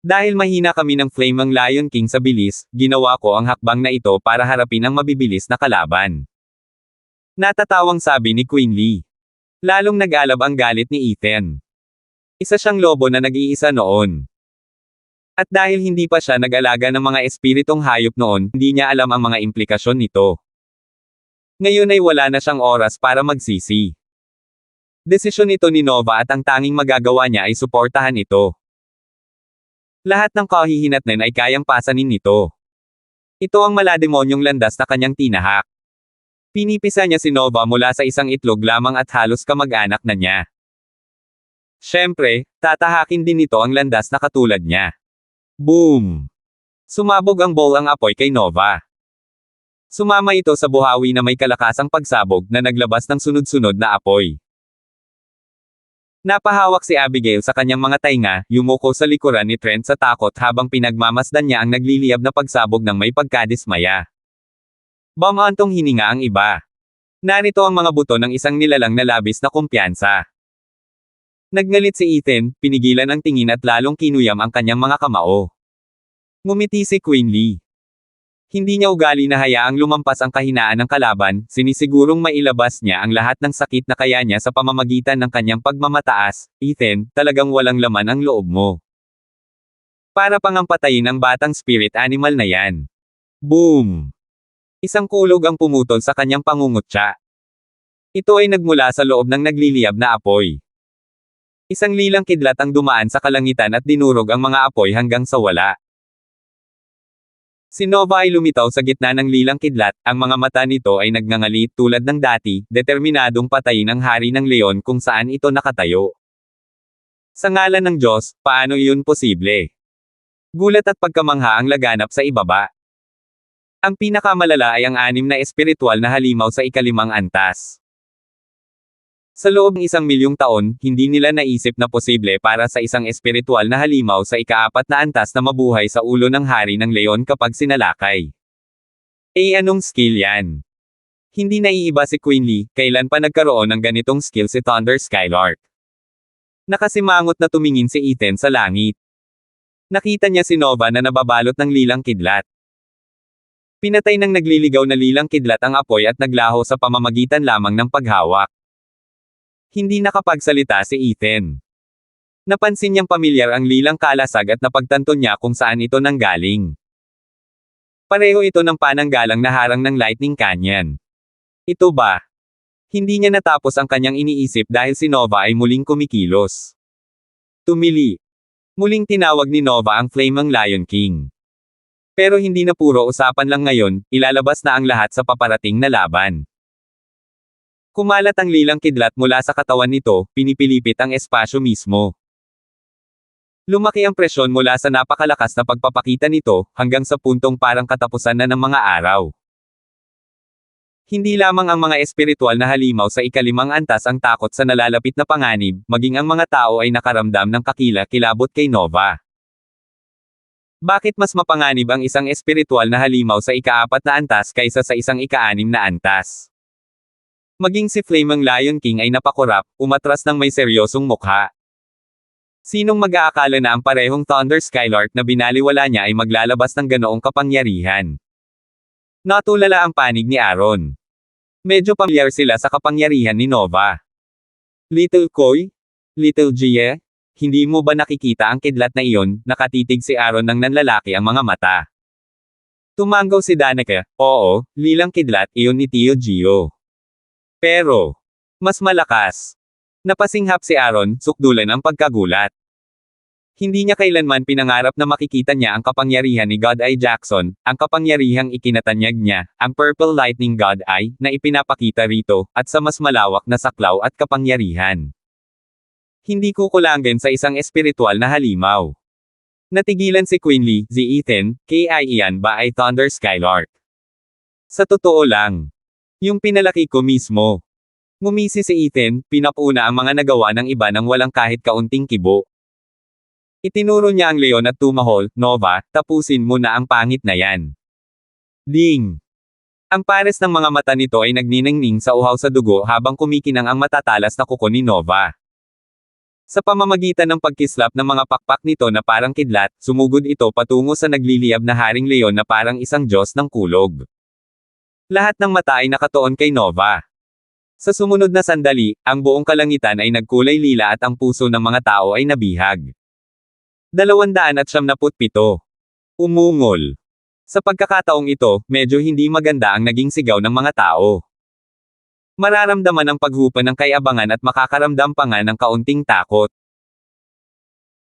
Dahil mahina kami ng Flaming Lion King sa bilis, ginawa ko ang hakbang na ito para harapin ang mabibilis na kalaban. Natatawang sabi ni Quinley. Lalong nag-alab ang galit ni Ethan. Isa siyang lobo na nag-iisa noon. At dahil hindi pa siya nag-alaga ng mga espiritong hayop noon, hindi niya alam ang mga implikasyon nito. Ngayon ay wala na siyang oras para magsisi. Desisyon ito ni Nova at ang tanging magagawa niya ay suportahan ito. Lahat ng kahihinatnan ay kayang pasanin nito. Ito ang malademonyong landas na kanyang tinahak. Pinipisa niya si Nova mula sa isang itlog lamang at halos kamag-anak na niya. Siyempre, tatahakin din nito ang landas na katulad niya. Boom! Sumabog ang ball ang apoy kay Nova. Sumama ito sa buhawi na may kalakasang pagsabog na naglabas ng sunod-sunod na apoy. Napahawak si Abigail sa kanyang mga tainga, yumuko sa likuran ni Trent sa takot habang pinagmamasdan niya ang nagliliyab na pagsabog ng may pagkadismaya. Bamantong hininga ang iba. Narito ang mga buto ng isang nilalang na labis na kumpiyansa. Nagngalit si Ethan, pinigilan ang tingin at lalong kinuyam ang kanyang mga kamao. Ngumiti si Quinley. Hindi niya ugali na hayaang lumampas ang kahinaan ng kalaban, sinisigurong mailabas niya ang lahat ng sakit na kaya niya sa pamamagitan ng kanyang pagmamataas. Ethan, talagang walang laman ang loob mo. Para pang patayin ang batang spirit animal na yan. Boom! Isang kulog ang pumutol sa kanyang pangungutya. Ito ay nagmula sa loob ng nagliliyab na apoy. Isang lilang kidlat ang dumaan sa kalangitan at dinurog ang mga apoy hanggang sa wala. Si Nova ay lumitaw sa gitna ng lilang kidlat, ang mga mata nito ay nagngangalit tulad ng dati, determinadong patayin ang hari ng leon kung saan ito nakatayo. Sa ngalan ng Diyos, paano iyon posible? Gulat at pagkamangha ang laganap sa ibaba. Ang pinakamalala ay ang 6 na espiritual na halimaw sa ikalimang antas. Sa loob ng 1,000,000 taon, hindi nila naisip na posible para sa isang espiritual na halimaw sa ika-4 na antas na mabuhay sa ulo ng hari ng leon kapag sinalakay. Anong skill yan? Hindi naiiba si Quinley, kailan pa nagkaroon ng ganitong skill si Thunder Skylark. Nakasimangot na tumingin si Ethan sa langit. Nakita niya si Nova na nababalot ng lilang kidlat. Pinatay ng nagliligaw na lilang kidlat ang apoy at naglaho sa pamamagitan lamang ng paghawak. Hindi nakapagsalita si Ethan. Napansin niyang pamilyar ang lilang kalasag at napagtanto niya kung saan ito nanggaling. Pareho ito ng pananggalang na harang ng Lightning Canyon. Ito ba? Hindi niya natapos ang kanyang iniisip dahil si Nova ay muling kumikilos. Tumili. Muling tinawag ni Nova ang Flaming Lion King. Pero hindi na puro usapan lang ngayon, ilalabas na ang lahat sa paparating na laban. Kumalat ang lilang kidlat mula sa katawan nito, pinipilipit ang espasyo mismo. Lumaki ang presyon mula sa napakalakas na pagpapakita nito, hanggang sa puntong parang katapusan na ng mga araw. Hindi lamang ang mga espiritual na halimaw sa ikalimang antas ang takot sa nalalapit na panganib, maging ang mga tao ay nakaramdam ng kakila-kilabot kay Nova. Bakit mas mapanganib ang isang espiritual na halimaw sa ika-4 na antas kaysa sa isang ika-6 na antas? Maging si Flaming Lion King ay napakurap, umatras ng may seryosong mukha. Sinong mag-aakala na ang parehong Thunder Skylark na binaliwala niya ay maglalabas ng ganoong kapangyarihan? Natulala ang panig ni Aaron. Medyo pamilyar sila sa kapangyarihan ni Nova. Little Koy? Little Gia? Hindi mo ba nakikita ang kidlat na iyon? Nakatitig si Aaron ng nanlalaki ang mga mata. Tumanggaw si Danica, oo, lilang kidlat iyon ni Tio Gio. Pero, mas malakas. Napasinghap si Aaron, sukdulan ang pagkagulat. Hindi niya kailanman pinangarap na makikita niya ang kapangyarihan ni God Eye Jackson, ang kapangyarihang ikinatanyag niya, ang Purple Lightning God Eye, na ipinapakita rito, at sa mas malawak na saklaw at kapangyarihan. Hindi kukulangin sa isang espiritual na halimaw. Natigilan si Quinley, si Ethan, iyan ba ay Thunder Skylark? Sa totoo lang. Yung pinalaki ko mismo. Ngumisi si Ethan, pinapuna ang mga nagawa ng iba nang walang kahit kaunting kibo. Itinuro niya ang leon at tumahol, Nova, tapusin mo na ang pangit na yan. Ding! Ang pares ng mga mata nito ay nagniningning sa uhaw sa dugo habang kumikinang ang matatalas na kuko ni Nova. Sa pamamagitan ng pagkislap ng mga pakpak nito na parang kidlat, sumugod ito patungo sa nagliliyab na haring leon na parang isang Diyos ng kulog. Lahat ng mata ay nakatuon kay Nova. Sa sumunod na sandali, ang buong kalangitan ay nagkulay lila at ang puso ng mga tao ay nabihag. 297. Umungol. Sa pagkakataong ito, medyo hindi maganda ang naging sigaw ng mga tao. Mararamdaman ang paghupa ng kayabangan at makakaramdam pa nga ng kaunting takot.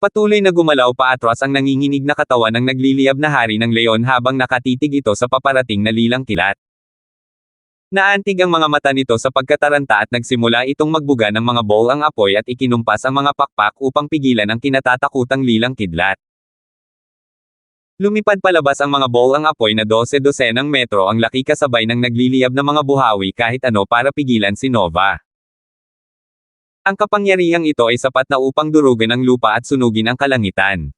Patuloy na gumalaw pa atras ang nanginginig na katawan ng nagliliyab na hari ng leon habang nakatitig ito sa paparating na lilang kilat. Naantig ang mga mata nito sa pagkataranta at nagsimula itong magbuga ng mga ball ang apoy at ikinumpas ang mga pakpak upang pigilan ang kinatatakutang lilang kidlat. Lumipad palabas ang mga ball ang apoy na 12-dosenang metro ang laki kasabay ng nagliliyab na mga buhawi kahit ano para pigilan si Nova. Ang kapangyarihang ito ay sapat na upang durugan ang lupa at sunugin ang kalangitan.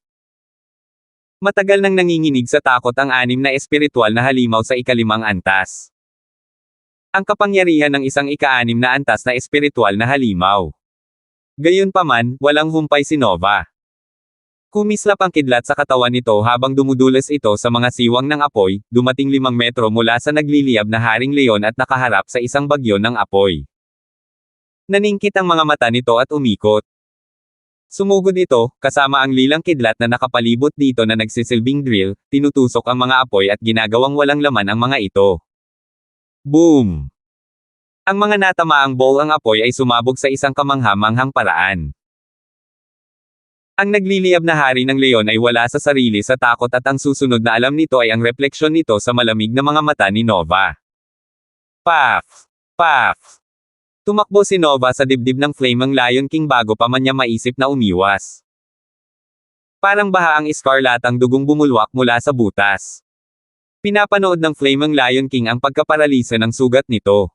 Matagal nang nanginginig sa takot ang 6 na espiritual na halimaw sa ikalimang antas. ang kapangyarihan ng isang ika-6 na antas na espiritual na halimaw. Gayunpaman, walang humpay si Nova. Kumislap ang kidlat sa katawan nito habang dumudulas ito sa mga siwang ng apoy, dumating 5 metro mula sa nagliliyab na Haring Leon at nakaharap sa isang bagyo ng apoy. Naningkit ang mga mata nito at umikot. Sumugod ito, kasama ang lilang kidlat na nakapalibot dito na nagsisilbing drill, tinutusok ang mga apoy at ginagawang walang laman ang mga ito. Boom! Ang mga natamaang ball ang apoy ay sumabog sa isang kamangha-manghang paraan. Ang nagliliyab na hari ng leon ay wala sa sarili sa takot at ang susunod na alam nito ay ang refleksyon nito sa malamig na mga mata ni Nova. Paf! Paf! Tumakbo si Nova sa dibdib ng Flaming Lion King bago pa man niya maisip na umiwas. Parang baha ang iskarlatang dugong bumulwak mula sa butas. Pinapanood ng Flaming Lion King ang pagkaparalisa ng sugat nito.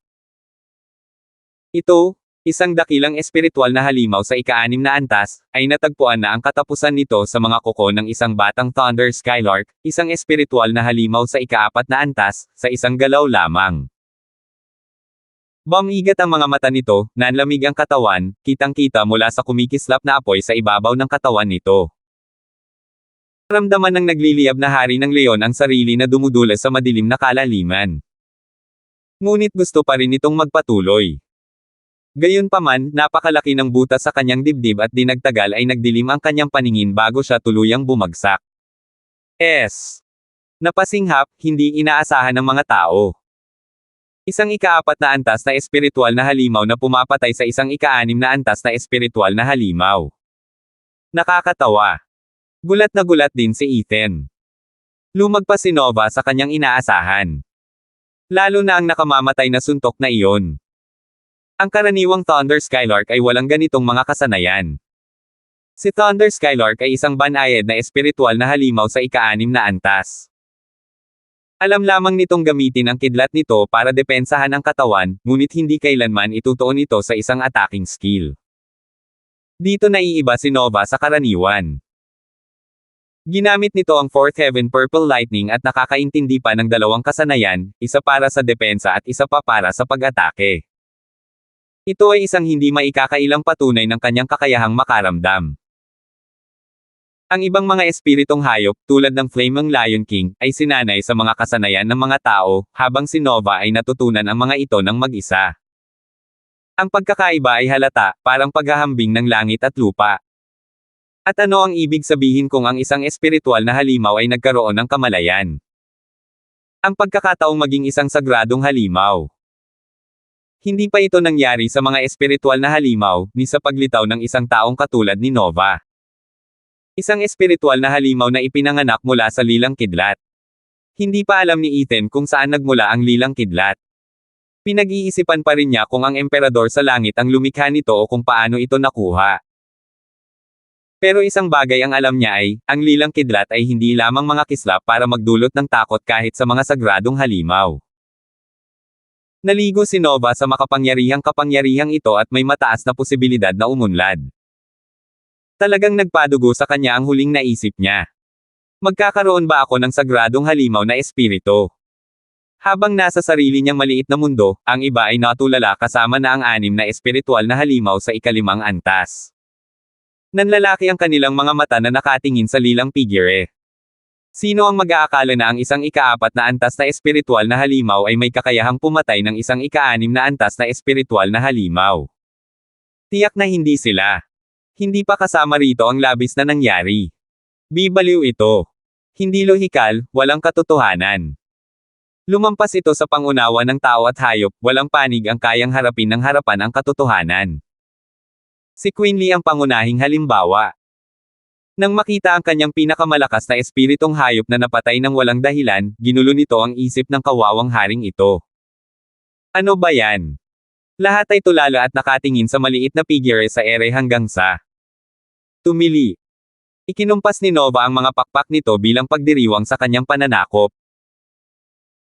Ito, isang dakilang espiritual na halimaw sa ika-6 na antas, ay natagpuan na ang katapusan nito sa mga kuko ng isang batang Thunder Skylark, isang espiritual na halimaw sa ika-4 na antas, sa isang galaw lamang. Bumigat ang mga mata nito, nanlamig ang katawan, kitang-kita mula sa kumikislap na apoy sa ibabaw ng katawan nito. Ramdaman ng nagliliyab na hari ng leon ang sarili na dumudulas sa madilim na kalaliman. Ngunit gusto pa rin itong magpatuloy. Gayunpaman, napakalaki ng butas sa kanyang dibdib at dinagtagal ay nagdilim ang kanyang paningin bago siya tuluyang bumagsak. Napasinghap, hindi inaasahan ng mga tao. Isang ika-4 na antas na espiritual na halimaw na pumapatay sa isang ika-6 na antas na espiritual na halimaw. Nakakatawa. Gulat na gulat din si Ethan. Lumagpas si Nova sa kanyang inaasahan. Lalo na ang nakamamatay na suntok na iyon. Ang karaniwang Thunder Skylark ay walang ganitong mga kasanayan. Si Thunder Skylark ay isang banayad na espiritual na halimaw sa ika-6 na antas. Alam lamang nitong gamitin ang kidlat nito para depensahan ang katawan, ngunit hindi kailanman itutuon ito sa isang attacking skill. Dito naiiba si Nova sa karaniwan. Ginamit nito ang Fourth Heaven Purple Lightning at nakakaintindi pa ng dalawang kasanayan, isa para sa depensa at isa pa para sa pag-atake. Ito ay isang hindi maikakailang patunay ng kanyang kakayahang makaramdam. Ang ibang mga espiritong hayop, tulad ng Flaming Lion King, ay sinanay sa mga kasanayan ng mga tao, habang si Nova ay natutunan ang mga ito ng mag-isa. Ang pagkakaiba ay halata, parang paghahambing ng langit at lupa. At ano ang ibig sabihin kung ang isang espiritual na halimaw ay nagkaroon ng kamalayan? Ang pagkakataong maging isang sagradong halimaw. Hindi pa ito nangyari sa mga espiritual na halimaw, ni sa paglitaw ng isang taong katulad ni Nova. Isang espiritual na halimaw na ipinanganak mula sa lilang kidlat. Hindi pa alam ni Ethan kung saan nagmula ang lilang kidlat. Pinag-iisipan pa rin niya kung ang emperador sa langit ang lumikha nito o kung paano ito nakuha. Pero isang bagay ang alam niya ay, ang lilang kidlat ay hindi lamang mga kislap para magdulot ng takot kahit sa mga sagradong halimaw. Naligo si Nova sa kapangyarihang ito at may mataas na posibilidad na umunlad. Talagang nagpadugo sa kanya ang huling naisip niya. Magkakaroon ba ako ng sagradong halimaw na espiritu? Habang nasa sarili niyang maliit na mundo, ang iba ay natulala kasama na ang 6 na espiritual na halimaw sa ika-5 antas. Nanlalaki ang kanilang mga mata na nakatingin sa lilang figure. Sino ang mag-aakala na ang isang ika-4 na antas na espiritual na halimaw ay may kakayahang pumatay ng isang ika-6 na antas na espiritual na halimaw? Tiyak na hindi sila. Hindi pa kasama rito ang labis na nangyari. Bibaliw ito. Hindi lohikal, walang katotohanan. Lumampas ito sa pangunawa ng tao at hayop, walang panig ang kayang harapin ng harapan ang katotohanan. Si Quinley ang pangunahing halimbawa. Nang makita ang kanyang pinakamalakas na espiritong hayop na napatay ng walang dahilan, ginulo nito ang isip ng kawawang haring ito. Ano ba yan? Lahat ay tulala at nakatingin sa maliit na figure sa ere hanggang sa tumili. Ikinumpas ni Nova ang mga pakpak nito bilang pagdiriwang sa kanyang pananakop.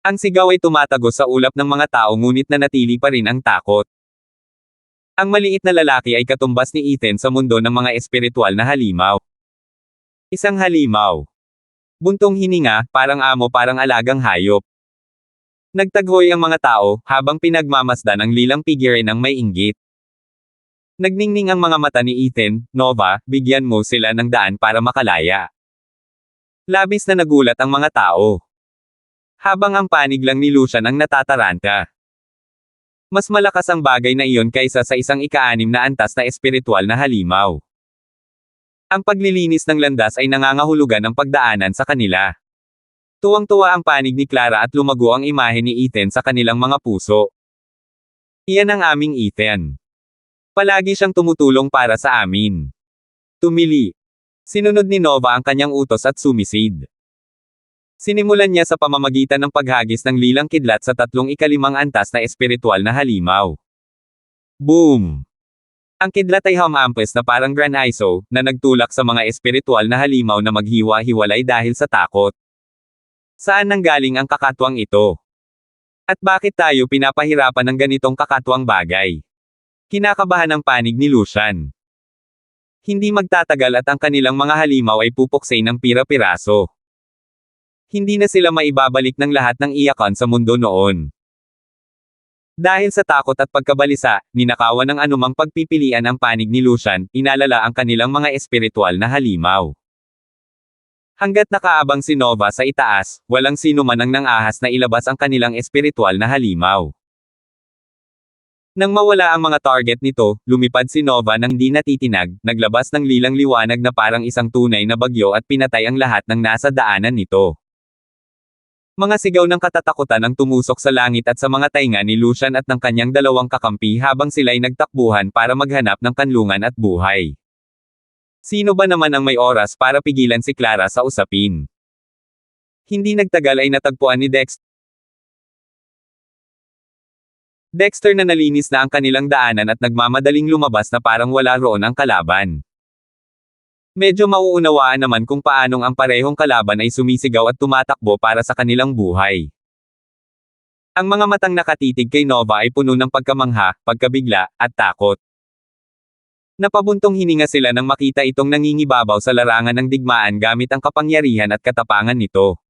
Ang sigaw ay tumatagos sa ulap ng mga tao ngunit nanatili pa rin ang takot. Ang maliit na lalaki ay katumbas ni Ethan sa mundo ng mga espiritual na halimaw. Isang halimaw. Buntong hininga, parang amo parang alagang hayop. Nagtaghoy ang mga tao, habang pinagmamasdan ang lilang figure ng may inggit. Nagningning ang mga mata ni Ethan. Nova, bigyan mo sila ng daan para makalaya. Labis na nagulat ang mga tao. Habang ang panig lang ni Lucian ang natataranta. Mas malakas ang bagay na iyon kaysa sa isang ika-6 na antas na espiritual na halimaw. Ang paglilinis ng landas ay nangangahulugan ng pagdaanan sa kanila. Tuwang-tuwa ang panig ni Clara at lumago ang imahe ni Ethan sa kanilang mga puso. Iyan ang aming Ethan. Palagi siyang tumutulong para sa amin. Tumili. Sinunod ni Nova ang kanyang utos at sumisid. Sinimulan niya sa pamamagitan ng paghagis ng lilang kidlat sa 5 antas na espiritual na halimaw. Boom! Ang kidlat ay humampes na parang Grand ISO, na nagtulak sa mga espiritual na halimaw na maghiwa-hiwalay dahil sa takot. Saan nanggaling ang kakatwang ito? At bakit tayo pinapahirapan ng ganitong kakatwang bagay? Kinakabahan ang panig ni Lucian. Hindi magtatagal at ang kanilang mga halimaw ay pupuksay ng pira-piraso. Hindi na sila maibabalik ng lahat ng iyakan sa mundo noon. Dahil sa takot at pagkabalisa, ninakawan ng anumang pagpipilian ang panig ni Lucian, inalala ang kanilang mga espiritual na halimaw. Hanggat nakaabang si Nova sa itaas, walang sino man ang nang-ahas na ilabas ang kanilang espiritual na halimaw. Nang mawala ang mga target nito, lumipad si Nova nang hindi natitinag, naglabas ng lilang liwanag na parang isang tunay na bagyo at pinatay ang lahat ng nasa daanan nito. Mga sigaw ng katatakutan ang tumusok sa langit at sa mga tainga ni Lucian at ng kanyang dalawang kakampi habang sila'y nagtakbuhan para maghanap ng kanlungan at buhay. Sino ba naman ang may oras para pigilan si Clara sa usapin? Hindi nagtagal ay natagpuan ni Dexter na nalinis na ang kanilang daanan at nagmamadaling lumabas na parang wala roon ang kalaban. Medyo mauunawaan naman kung paanong ang parehong kalaban ay sumisigaw at tumatakbo para sa kanilang buhay. Ang mga matang nakatitig kay Nova ay puno ng pagkamangha, pagkabigla, at takot. Napabuntong hininga sila nang makita itong nangingibabaw sa larangan ng digmaan gamit ang kapangyarihan at katapangan nito.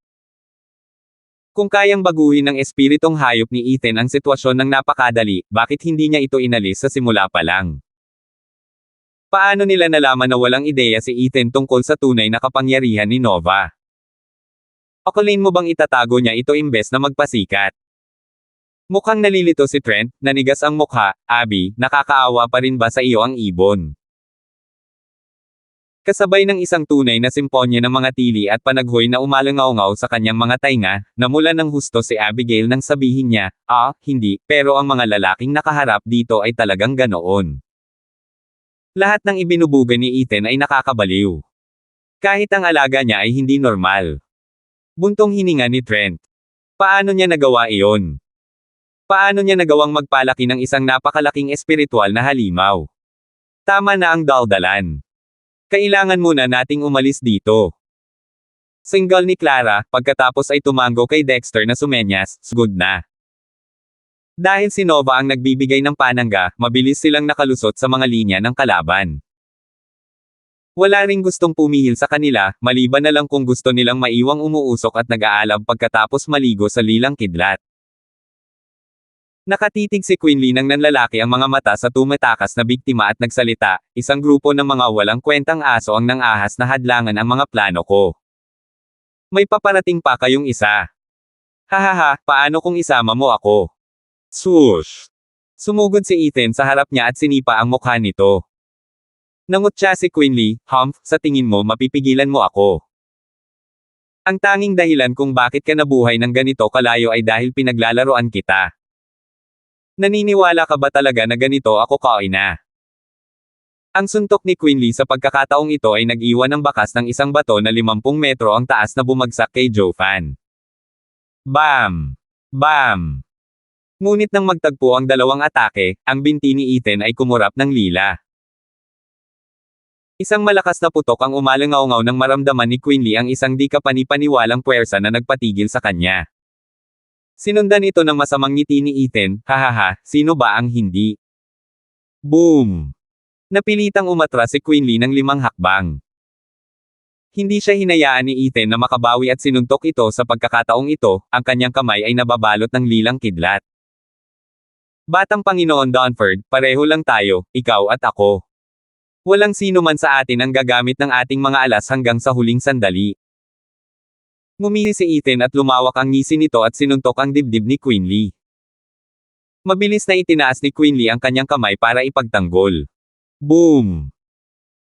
Kung kayang baguhin ng espiritong hayop ni Ethan ang sitwasyon ng napakadali, bakit hindi niya ito inalis sa simula pa lang? Paano nila nalaman na walang ideya si Ethan tungkol sa tunay na kapangyarihan ni Nova? Akalain mo bang itatago niya ito imbes na magpasikat? Mukhang nalilito si Trent, nanigas ang mukha. Abby, nakakaawa pa rin ba sa iyo ang ibon? Kasabay ng isang tunay na simponya ng mga tili at panaghoy na umalangaw-ngaw sa kanyang mga tainga, namulan ng husto si Abigail nang sabihin niya, hindi, pero ang mga lalaking nakaharap dito ay talagang ganoon. Lahat ng ibinubuga ni Ethan ay nakakabaliw. Kahit ang alaga niya ay hindi normal. Buntong hininga ni Trent. Paano niya nagawa iyon? Paano niya nagawang magpalaki ng isang napakalaking espiritual na halimaw? Tama na ang daldalan. Kailangan muna nating umalis dito. Single ni Clara, pagkatapos ay tumango kay Dexter na sumenyas, good na. Dahil si Nova ang nagbibigay ng panangga, mabilis silang nakalusot sa mga linya ng kalaban. Wala ring gustong pumihil sa kanila, maliban na lang kung gusto nilang maiwang umuusok at nag-aalab pagkatapos maligo sa lilang kidlat. Nakatitig si Quinley nang nanlalaki ang mga mata sa tumatakas na biktima at nagsalita, isang grupo ng mga walang kwentang aso ang nang-ahas na hadlangan ang mga plano ko. May paparating pa kayong isa. Hahaha, paano kung isama mo ako? Swoosh! Sumugod si Ethan sa harap niya at sinipa ang mukha nito. Nangutya si Quinley, sa tingin mo mapipigilan mo ako? Ang tanging dahilan kung bakit ka nabuhay ng ganito kalayo ay dahil pinaglalaroan kita. Naniniwala ka ba talaga na ganito ako kaina? Ang suntok ni Quinley sa pagkakataong ito ay nag-iwan ng bakas ng isang bato na 50 metro ang taas na bumagsak kay Jovan. Bam! Bam! Ngunit nang magtagpo ang dalawang atake, ang binti ni Ethan ay kumurap ng lila. Isang malakas na putok ang umalangaw-ngaw nang maramdaman ni Quinley ang isang di kapani-paniwalang puwersa na nagpatigil sa kanya. Sinundan ito ng masamang ngiti ni Ethan, hahaha, sino ba ang hindi? Boom! Napilitang umatras si Quinley ng 5 hakbang. Hindi siya hinayaan ni Ethan na makabawi at sinuntok ito sa pagkakataong ito, ang kanyang kamay ay nababalot ng lilang kidlat. Batang Panginoon Donford, pareho lang tayo, ikaw at ako. Walang sino man sa atin ang gagamit ng ating mga alas hanggang sa huling sandali. Ngumisi si Ethan at lumawak ang ngisi nito at sinuntok ang dibdib ni Quinley. Mabilis na itinaas ni Quinley ang kanyang kamay para ipagtanggol. Boom!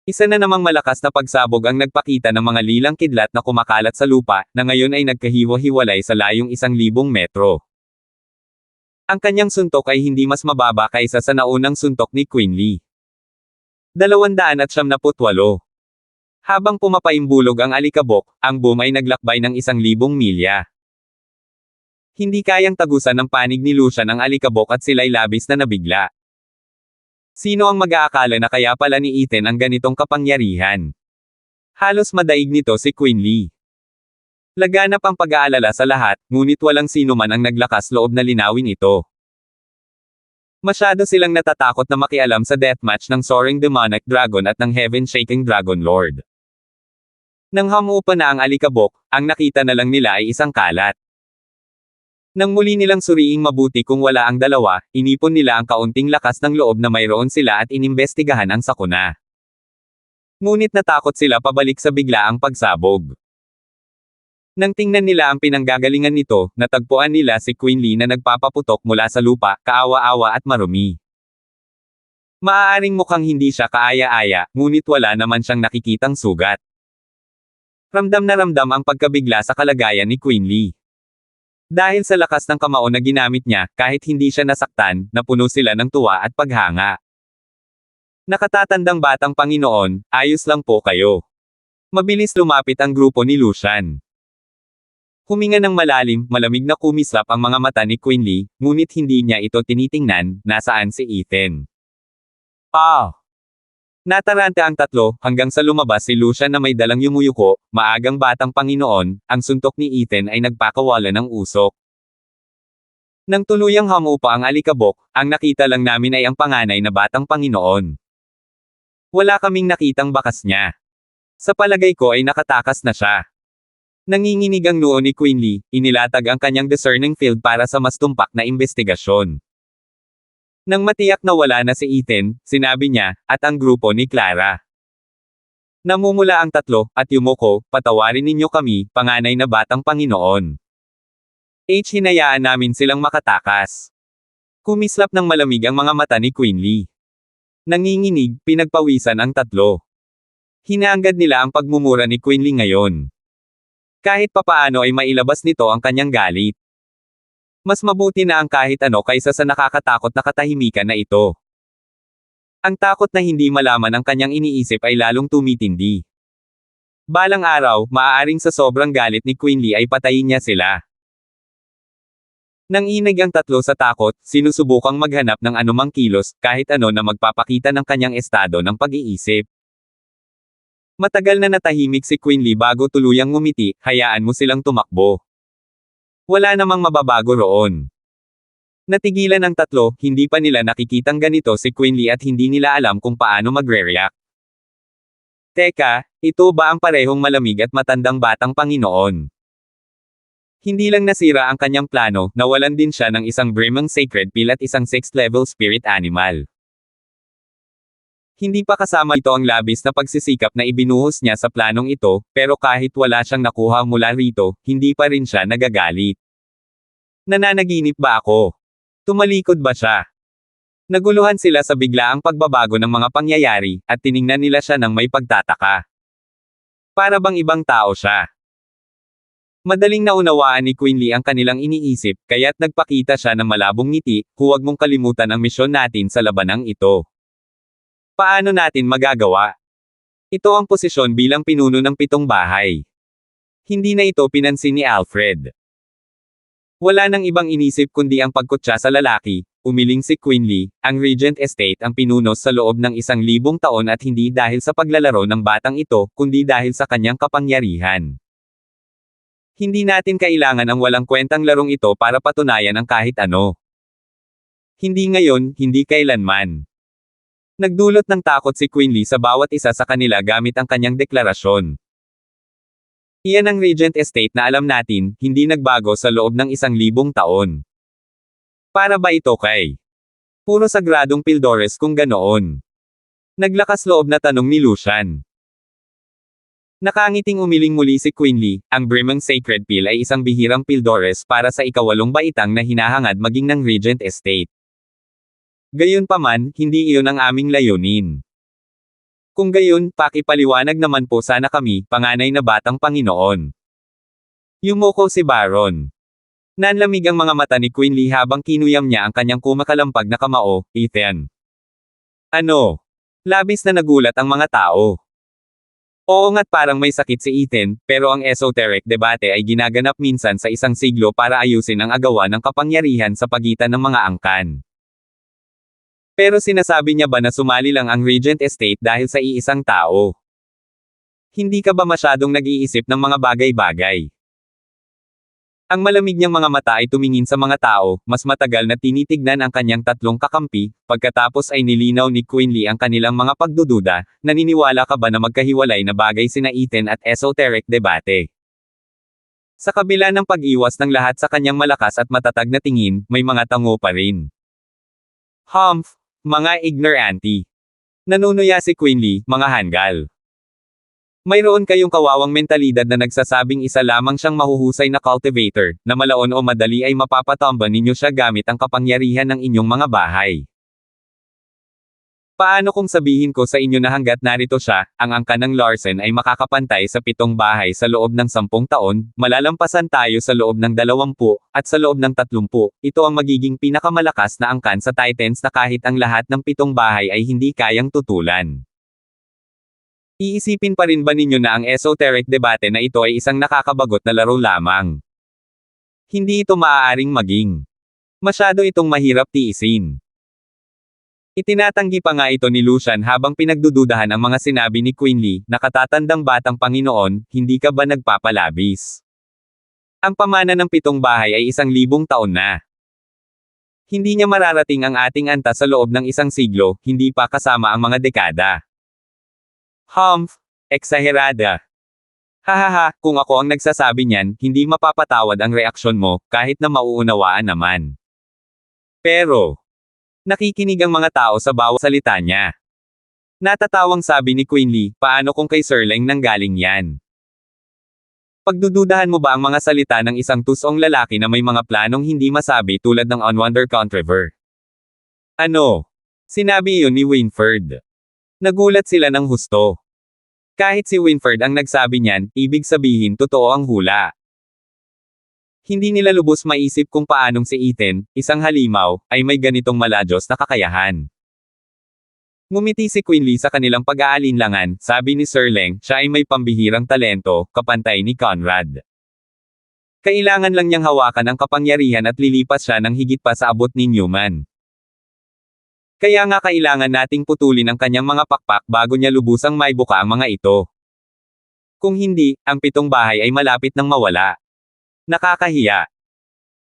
Isa na namang malakas na pagsabog ang nagpakita ng mga lilang kidlat na kumakalat sa lupa, na ngayon ay nagkahiwa-hiwalay sa layong 1,000 metro. Ang kanyang suntok ay hindi mas mababa kaysa sa naunang suntok ni Quinley. 278. Habang pumapaimbulog ang alikabok, ang boom ay naglakbay ng 1,000 milya. Hindi kayang tagusan ng panig ni Lucian ang alikabok at sila'y labis na nabigla. Sino ang mag-aakala na kaya pala ni Ethan ang ganitong kapangyarihan? Halos madaig nito si Quinley. Laganap ang pag-aalala sa lahat, ngunit walang sino man ang naglakas loob na linawin ito. Masyado silang natatakot na makialam sa deathmatch ng Soaring Demonic Dragon at ng Heaven-Shaking Dragon Lord. Nang hamupa na ang alikabok, ang nakita na lang nila ay isang kalat. Nang muli nilang suriing mabuti kung wala ang dalawa, inipon nila ang kaunting lakas ng loob na mayroon sila at inimbestigahan ang sakuna. Ngunit natakot sila pabalik sa biglaang pagsabog. Nang tingnan nila ang pinanggagalingan nito, natagpuan nila si Quinley na nagpapaputok mula sa lupa, kaawa-awa at marumi. Maaaring mukhang hindi siya kaaya-aya, ngunit wala naman siyang nakikitang sugat. Ramdam na ramdam ang pagkabigla sa kalagayan ni Quinley. Dahil sa lakas ng kamao na ginamit niya, kahit hindi siya nasaktan, napuno sila ng tuwa at paghanga. Nakatatandang batang Panginoon, ayos lang po kayo. Mabilis lumapit ang grupo ni Lucian. Huminga ng malalim, malamig na kumislap ang mga mata ni Quinley, ngunit hindi niya ito tinitingnan, nasaan si Ethan. Nataranta ang tatlo, hanggang sa lumabas si Lucian na may dalang yumuyuko, maagang batang Panginoon, ang suntok ni Ethan ay nagpakawala ng usok. Nang tuluyang hamupa ang alikabok, ang nakita lang namin ay ang panganay na batang Panginoon. Wala kaming nakitang bakas niya. Sa palagay ko ay nakatakas na siya. Nanginginig ang noo ni Quinley, inilatag ang kanyang discerning field para sa mas tumpak na investigasyon. Nang matiyak na wala na si Ethan, sinabi niya, at ang grupo ni Clara. Namumula ang tatlo, at yumuko, patawarin ninyo kami, panganay na batang Panginoon. Hinayaan namin silang makatakas. Kumislap ng malamig ang mga mata ni Quinley. Nanginginig, pinagpawisan ang tatlo. Hinaanggad nila ang pagmumura ni Quinley ngayon. Kahit papaano ay mailabas nito ang kanyang galit. Mas mabuti na ang kahit ano kaysa sa nakakatakot na katahimikan na ito. Ang takot na hindi malaman ang kanyang iniisip ay lalong tumitindi. Balang araw, maaaring sa sobrang galit ni Quinley ay patayin niya sila. Nang inig ang tatlo sa takot, sinusubukang maghanap ng anumang kilos, kahit ano na magpapakita ng kanyang estado ng pag-iisip. Matagal na natahimik si Quinley bago tuluyang ngumiti, hayaan mo silang tumakbo. Wala namang mababago roon. Natigilan ang tatlo, hindi pa nila nakikitang ganito si Quinley at hindi nila alam kung paano magre-react. Teka, ito ba ang parehong malamig at matandang batang Panginoon? Hindi lang nasira ang kanyang plano, nawalan din siya ng isang Brimang Sacred Pill at isang 6th level spirit animal. Hindi pa kasama ito ang labis na pagsisikap na ibinuhos niya sa planong ito, pero kahit wala siyang nakuha mula rito, hindi pa rin siya nagagalit. Nananaginip ba ako? Tumalikod ba siya? Naguluhan sila sa biglaang pagbabago ng mga pangyayari, at tiningnan nila siya ng may pagtataka. Para bang ibang tao siya? Madaling naunawaan ni Quinley ang kanilang iniisip, kaya't nagpakita siya ng malabong ngiti, huwag mong kalimutan ang misyon natin sa labanang ito. Paano natin magagawa? Ito ang posisyon bilang pinuno ng 7 bahay. Hindi na ito pinansin ni Alfred. Wala nang ibang inisip kundi ang pagkutsa sa lalaki, umiling si Quinley, ang Regent Estate ang pinunos sa loob ng 1,000 taon at hindi dahil sa paglalaro ng batang ito, kundi dahil sa kanyang kapangyarihan. Hindi natin kailangan ang walang kwentang larong ito para patunayan ang kahit ano. Hindi ngayon, hindi kailanman. Nagdulot ng takot si Quinley sa bawat isa sa kanila gamit ang kanyang deklarasyon. Iyan ang Regent Estate na alam natin, hindi nagbago sa loob ng 1,000 taon. Para ba ito kay puro sagradong Pildores kung ganoon? Naglakas loob na tanong ni Lucian. Nakangiting umiling muli si Quinley, ang Brimang Sacred Pill ay isang bihirang Pildores para sa ikawalong baitang na hinahangad maging ng Regent Estate. Gayunpaman, hindi iyon ang aming layunin. Kung gayon, pakipaliwanag naman po sana kami, panganay na batang Panginoon. Yumuko si Baron. Nanlamig ang mga mata ni Quinley habang kinuyam niya ang kanyang kumakalampag na kamao, Ethan. Ano? Labis na nagulat ang mga tao. Oo nga't parang may sakit si Ethan, pero ang esoteric debate ay ginaganap minsan sa 1 siglo para ayusin ang agawan ng kapangyarihan sa pagitan ng mga angkan. Pero sinasabi niya ba na sumali lang ang Regent Estate dahil sa iisang tao? Hindi ka ba masyadong nag-iisip ng mga bagay-bagay? Ang malamig niyang mga mata ay tumingin sa mga tao, mas matagal na tinitignan ang kanyang 3 kakampi, pagkatapos ay nilinaw ni Quinley ang kanilang mga pagdududa, naniniwala ka ba na magkahiwalay na bagay sina Ethan at esoteric debate? Sa kabila ng pag-iwas ng lahat sa kanyang malakas at matatag na tingin, may mga tango pa rin. Humph! Mga ignorante. Nanunuya si Quinley, mga hanggal. Mayroon kayong kawawang mentalidad na nagsasabing isa lamang siyang mahuhusay na cultivator, na malaon o madali ay mapapatamba ninyo siya gamit ang kapangyarihan ng inyong mga bahay. Paano kung sabihin ko sa inyo na hanggat narito siya, ang angkan ng Larsen ay makakapantay sa 7 bahay sa loob ng 10 taon, malalampasan tayo sa loob ng 20, at sa loob ng 30, ito ang magiging pinakamalakas na angkan sa Titans na kahit ang lahat ng 7 bahay ay hindi kayang tutulan. Iisipin pa rin ba ninyo na ang esoteric debate na ito ay isang nakakabagot na laro lamang? Hindi ito maaaring maging. Masyado itong mahirap tiisin. Itinatanggi pa nga ito ni Lucian habang pinagdududahan ang mga sinabi ni Quinley, nakatatandang batang Panginoon, hindi ka ba nagpapalabis? Ang pamana ng 7 bahay ay 1,000 taon na. Hindi niya mararating ang ating antas sa loob ng 1 siglo, hindi pa kasama ang mga dekada. Humph! Eksaherada. Hahaha, kung ako ang nagsasabi niyan, hindi mapapatawad ang reaksyon mo, kahit na mauunawaan naman. Pero, nakikinig ang mga tao sa bawat salita niya. Natatawang sabi ni Quinley, paano kung kay Sir Leng nanggaling yan? Pagdududahan mo ba ang mga salita ng isang tusong lalaki na may mga planong hindi masabi tulad ng Unwonder Controver? Ano? Sinabi iyon ni Winford. Nagulat sila ng husto. Kahit si Winford ang nagsabi niyan, ibig sabihin totoo ang hula. Hindi nila lubos maisip kung paanong si Ethan, isang halimaw, ay may ganitong maladyos na kakayahan. Ngumiti si Quinley sa kanilang pag-aalinlangan, sabi ni Sir Leng, siya ay may pambihirang talento, kapantay ni Conrad. Kailangan lang niyang hawakan ang kapangyarihan at lilipas siya ng higit pa sa abot ni Newman. Kaya nga kailangan nating putulin ang kanyang mga pakpak bago niya lubusang maibuka ang mga ito. Kung hindi, ang 7 bahay ay malapit nang mawala. Nakakahiya.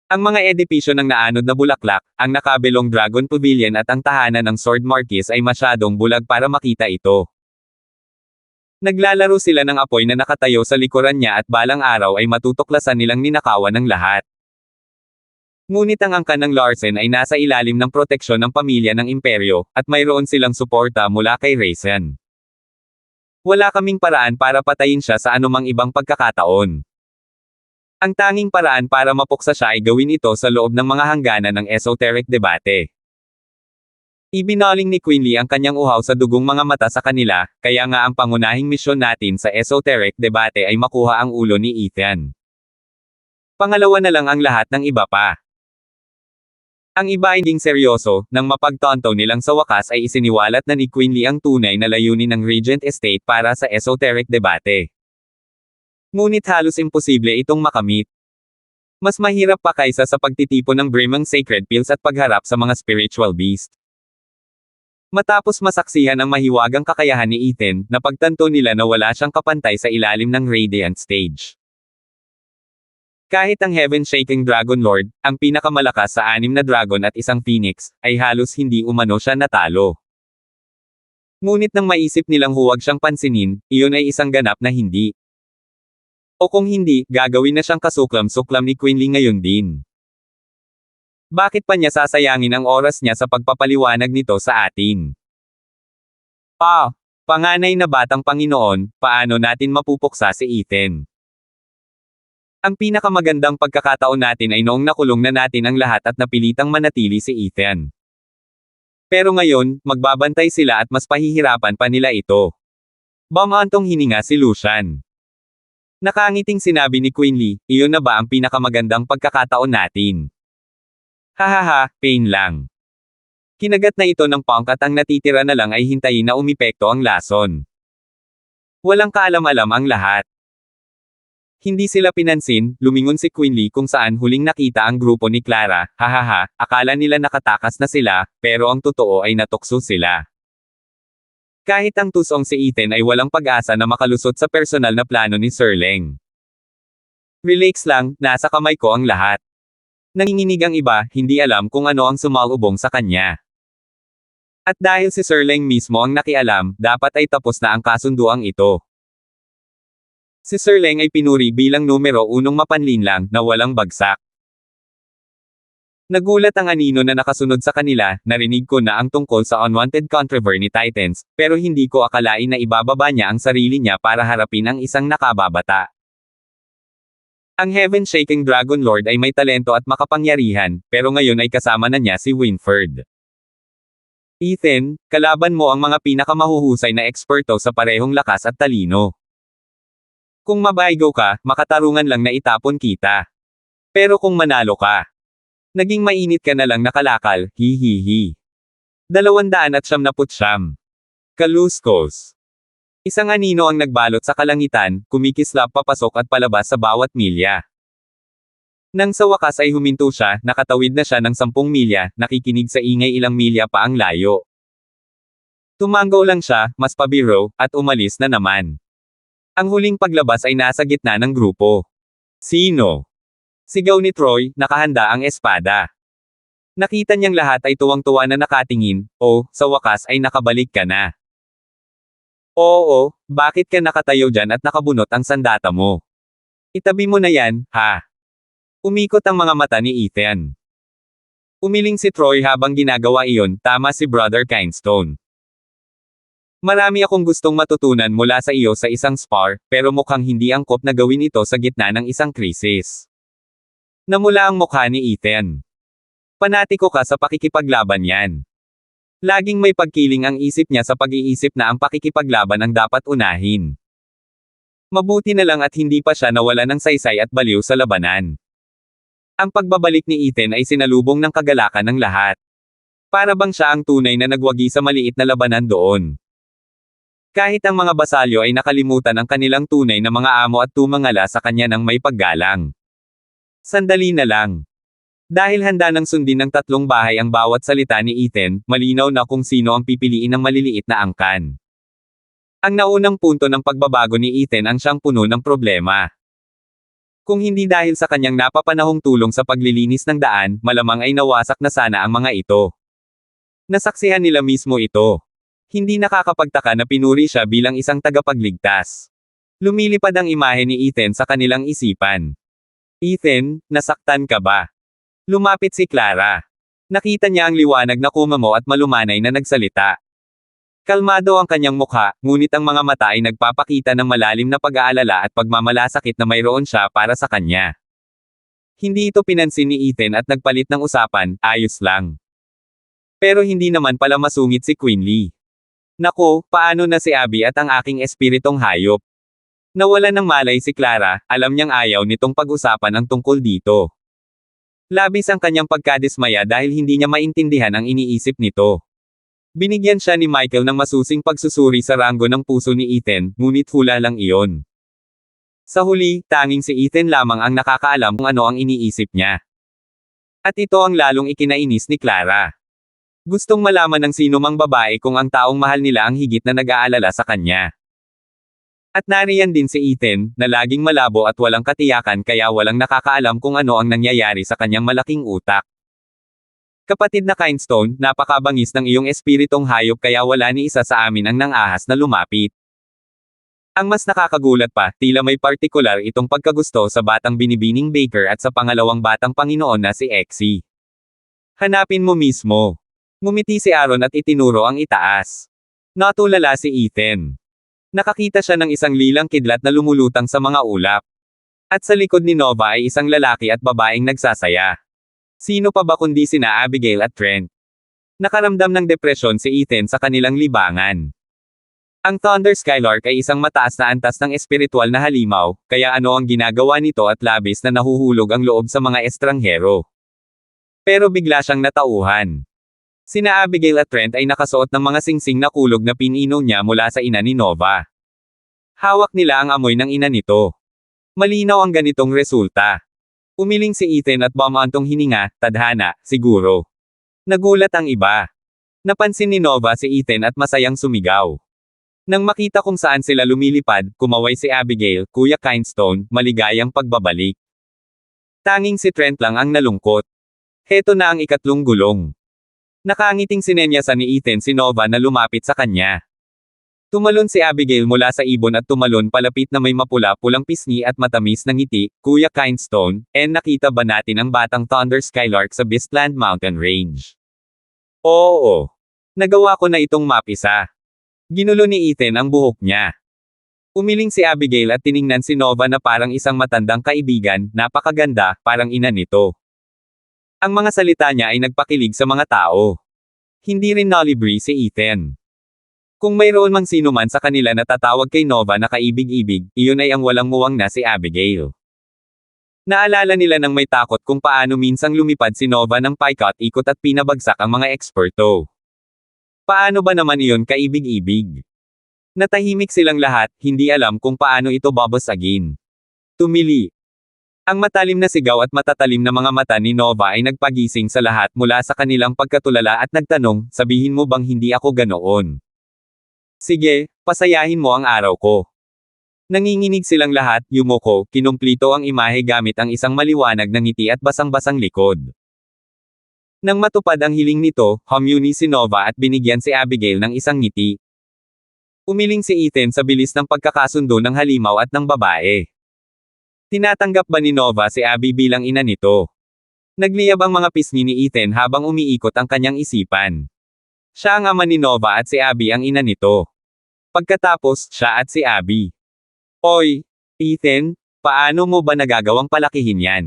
Ang mga edipisyo ng naanod na bulaklak, ang nakabilong Dragon Pavilion at ang tahanan ng Sword Marquis ay masyadong bulag para makita ito. Naglalaro sila ng apoy na nakatayo sa likuran niya at balang araw ay matutuklasan nilang ninakawan ng lahat. Ngunit ang angkan ng Larsen ay nasa ilalim ng proteksyon ng pamilya ng imperyo, at mayroon silang suporta mula kay Raisin. Wala kaming paraan para patayin siya sa anumang ibang pagkakataon. Ang tanging paraan para mapuksa siya ay gawin ito sa loob ng mga hangganan ng esoteric debate. Ibinaling ni Quinley ang kanyang uhaw sa dugong mga mata sa kanila, kaya nga ang pangunahing misyon natin sa esoteric debate ay makuha ang ulo ni Ethan. Pangalawa na lang ang lahat ng iba pa. Ang iba hinding seryoso, nang mapagtanto nilang sa wakas ay isiniwalat na ni Quinley ang tunay na layunin ng Regent Estate para sa esoteric debate. Ngunit halos imposible itong makamit. Mas mahirap pa kaysa sa pagtitipon ng Brimang Sacred Pills at pagharap sa mga spiritual beast. Matapos masaksihan ang mahiwagang kakayahan ni Ethan, napagtanto nila na wala siyang kapantay sa ilalim ng Radiant Stage. Kahit ang Heaven-Shaking Dragon Lord, ang pinakamalakas sa 6 na dragon at isang phoenix, ay halos hindi umano siya natalo. Ngunit nang maisip nilang huwag siyang pansinin, iyon ay isang ganap na hindi. O kung hindi, gagawin na siyang kasuklam-suklam ni Quinley ngayon din. Bakit pa niya sasayangin ang oras niya sa pagpapaliwanag nito sa atin? Panganay na batang Panginoon, paano natin mapupuksa si Ethan? Ang pinakamagandang pagkakataon natin ay noong nakulong na natin ang lahat at napilitang manatili si Ethan. Pero ngayon, magbabantay sila at mas pahihirapan pa nila ito. Bumantong hininga si Lucian. Nakangiting sinabi ni Quinley, iyon na ba ang pinakamagandang pagkakataon natin? Hahaha, pain lang. Kinagat na ito ng Punk at ang natitira na lang ay hintayin na umipekto ang lason. Walang kaalam-alam ang lahat. Hindi sila pinansin, lumingon si Quinley kung saan huling nakita ang grupo ni Clara, hahaha, akala nila nakatakas na sila, pero ang totoo ay natukso sila. Kahit ang tusong si Ethan ay walang pag-asa na makalusot sa personal na plano ni Sir Leng. Relax lang, nasa kamay ko ang lahat. Nanginginig ang iba, hindi alam kung ano ang sumalubong sa kanya. At dahil si Sir Leng mismo ang nakialam, dapat ay tapos na ang kasunduang ito. Si Sir Leng ay pinuri bilang numero 1 mapanlinlang na walang bagsak. Nagulat ang anino na nakasunod sa kanila, narinig ko na ang tungkol sa unwanted controversy ni Titans, pero hindi ko akalain na ibababa niya ang sarili niya para harapin ang isang nakababata. Ang Heaven-Shaking Dragon Lord ay may talento at makapangyarihan, pero ngayon ay kasama na niya si Winford. Ethan, kalaban mo ang mga pinakamahuhusay na eksperto sa parehong lakas at talino. Kung mabaygo ka, makatarungan lang na itapon kita. Pero kung manalo ka, naging mainit ka na lang nakalakal, hihihi. 279. Kaluskos. Isang anino ang nagbalot sa kalangitan, kumikislap papasok at palabas sa bawat milya. Nang sa wakas ay huminto siya, nakatawid na siya ng 10 milya, nakikinig sa ingay ilang milya pa ang layo. Tumanggaw lang siya, mas pabiro, at umalis na naman. Ang huling paglabas ay nasa gitna ng grupo. Sino? Sigaw ni Troy, nakahanda ang espada. Nakita niyang lahat ay tuwang-tuwa na nakatingin, sa wakas ay nakabalik ka na. Oo, bakit ka nakatayo dyan at nakabunot ang sandata mo? Itabi mo na yan, ha? Umikot ang mga mata ni Ethan. Umiling si Troy habang ginagawa iyon, tama si Brother Kindstone. Marami akong gustong matutunan mula sa iyo sa isang spar, pero mukhang hindi angkop na gawin ito sa gitna ng isang krisis. Namula ang mukha ni Ethan. Panatiko ka sa pakikipaglaban yan. Laging may pagkiling ang isip niya sa pag-iisip na ang pakikipaglaban ang dapat unahin. Mabuti na lang at hindi pa siya nawala ng saysay at baliw sa labanan. Ang pagbabalik ni Ethan ay sinalubong ng kagalakan ng lahat. Para bang siya ang tunay na nagwagi sa maliit na labanan doon. Kahit ang mga basalyo ay nakalimutan ang kanilang tunay na mga amo at tumangala sa kanya ng may paggalang. Sandali na lang. Dahil handa nang sundin ng 3 bahay ang bawat salita ni Ethan, malinaw na kung sino ang pipiliin ng maliliit na angkan. Ang naunang punto ng pagbabago ni Ethan ang siyang puno ng problema. Kung hindi dahil sa kanyang napapanahong tulong sa paglilinis ng daan, malamang ay nawasak na sana ang mga ito. Nasaksihan nila mismo ito. Hindi nakakapagtaka na pinuri siya bilang isang tagapagligtas. Lumilipad ang imahe ni Ethan sa kanilang isipan. Ethan, nasaktan ka ba? Lumapit si Clara. Nakita niya ang liwanag na kumamo at malumanay na nagsalita. Kalmado ang kanyang mukha, ngunit ang mga mata ay nagpapakita ng malalim na pag-aalala at pagmamalasakit na mayroon siya para sa kanya. Hindi ito pinansin ni Ethan at nagpalit ng usapan, ayos lang. Pero hindi naman pala masungit si Quinley. Nako, paano na si Abby at ang aking espiritong hayop? Nawala ng malay si Clara, alam niyang ayaw nitong pag-usapan ang tungkol dito. Labis ang kanyang pagkadismaya dahil hindi niya maintindihan ang iniisip nito. Binigyan siya ni Michael ng masusing pagsusuri sa ranggo ng puso ni Ethan, ngunit hula lang iyon. Sa huli, tanging si Ethan lamang ang nakakaalam kung ano ang iniisip niya. At ito ang lalong ikinainis ni Clara. Gustong malaman ng sino mang babae kung ang taong mahal nila ang higit na nag-aalala sa kanya. At nariyan din si Ethan, na laging malabo at walang katiyakan kaya walang nakakaalam kung ano ang nangyayari sa kanyang malaking utak. Kapatid na Kindstone, napakabangis ng iyong espiritong hayop kaya wala ni isa sa amin ang nang-ahas na lumapit. Ang mas nakakagulat pa, tila may partikular itong pagkagusto sa batang binibining Baker at sa pangalawang batang Panginoon na si Exie. Hanapin mo mismo. Ngumiti si Aaron at itinuro ang itaas. Natulala si Ethan. Nakakita siya ng isang lilang kidlat na lumulutang sa mga ulap. At sa likod ni Nova ay isang lalaki at babaeng nagsasaya. Sino pa ba kundi sina Abigail at Trent? Nakaramdam ng depresyon si Ethan sa kanilang libangan. Ang Thunder Skylark ay isang mataas na antas ng espiritual na halimaw, kaya ano ang ginagawa nito at labis na nahuhulog ang loob sa mga estranghero. Pero bigla siyang natauhan. Sina Abigail at Trent ay nakasuot ng mga singsing na kulog na pinino niya mula sa ina ni Nova. Hawak nila ang amoy ng ina nito. Malinaw ang ganitong resulta. Umiling si Ethan at bumantong hininga, tadhana, siguro. Nagulat ang iba. Napansin ni Nova si Ethan at masayang sumigaw. Nang makita kung saan sila lumilipad, kumaway si Abigail, Kuya Kindstone, maligayang pagbabalik. Tanging si Trent lang ang nalungkot. Heto na ang ikatlong gulong. Nakangiting sinenyasan ni Ethan si Nova na lumapit sa kanya. Tumalon si Abigail mula sa ibon at tumalon palapit na may mapula-pulang pisngi at matamis na ngiti, Kuya Kindstone, nakita ba natin ang batang Thunder Skylark sa Beastland Mountain Range? Oo. Nagawa ko na itong mapisa. Ginulo ni Ethan ang buhok niya. Umiling si Abigail at tiningnan si Nova na parang isang matandang kaibigan, napakaganda, parang ina nito. Ang mga salita niya ay nagpakilig sa mga tao. Hindi rin nolibree si Ethan. Kung mayroon mang sino man sa kanila na tatawag kay Nova na kaibig-ibig, iyon ay ang walang muwang na si Abigail. Naalala nila nang may takot kung paano minsang lumipad si Nova ng paikot-ikot at pinabagsak ang mga eksperto. Paano ba naman iyon kaibig-ibig? Natahimik silang lahat, hindi alam kung paano ito babasagin. Tumili. Ang matalim na sigaw at matatalim na mga mata ni Nova ay nagpagising sa lahat mula sa kanilang pagkatulala at nagtanong, sabihin mo bang hindi ako ganoon? Sige, pasayahin mo ang araw ko. Nanginginig silang lahat, yumuko, kinumplito ang imahe gamit ang isang maliwanag na ngiti at basang-basang likod. Nang matupad ang hiling nito, humuni si Nova at binigyan si Abigail ng isang ngiti. Umiling si Ethan sa bilis ng pagkakasundo ng halimaw at ng babae. Tinatanggap ba ni Nova si Abby bilang ina nito? Nagliyab ang mga pisngi ni Ethan habang umiikot ang kanyang isipan. Siya ang ama ni Nova at si Abby ang ina nito. Pagkatapos, siya at si Abby. Oy, Ethan, paano mo ba nagagawang palakihin yan?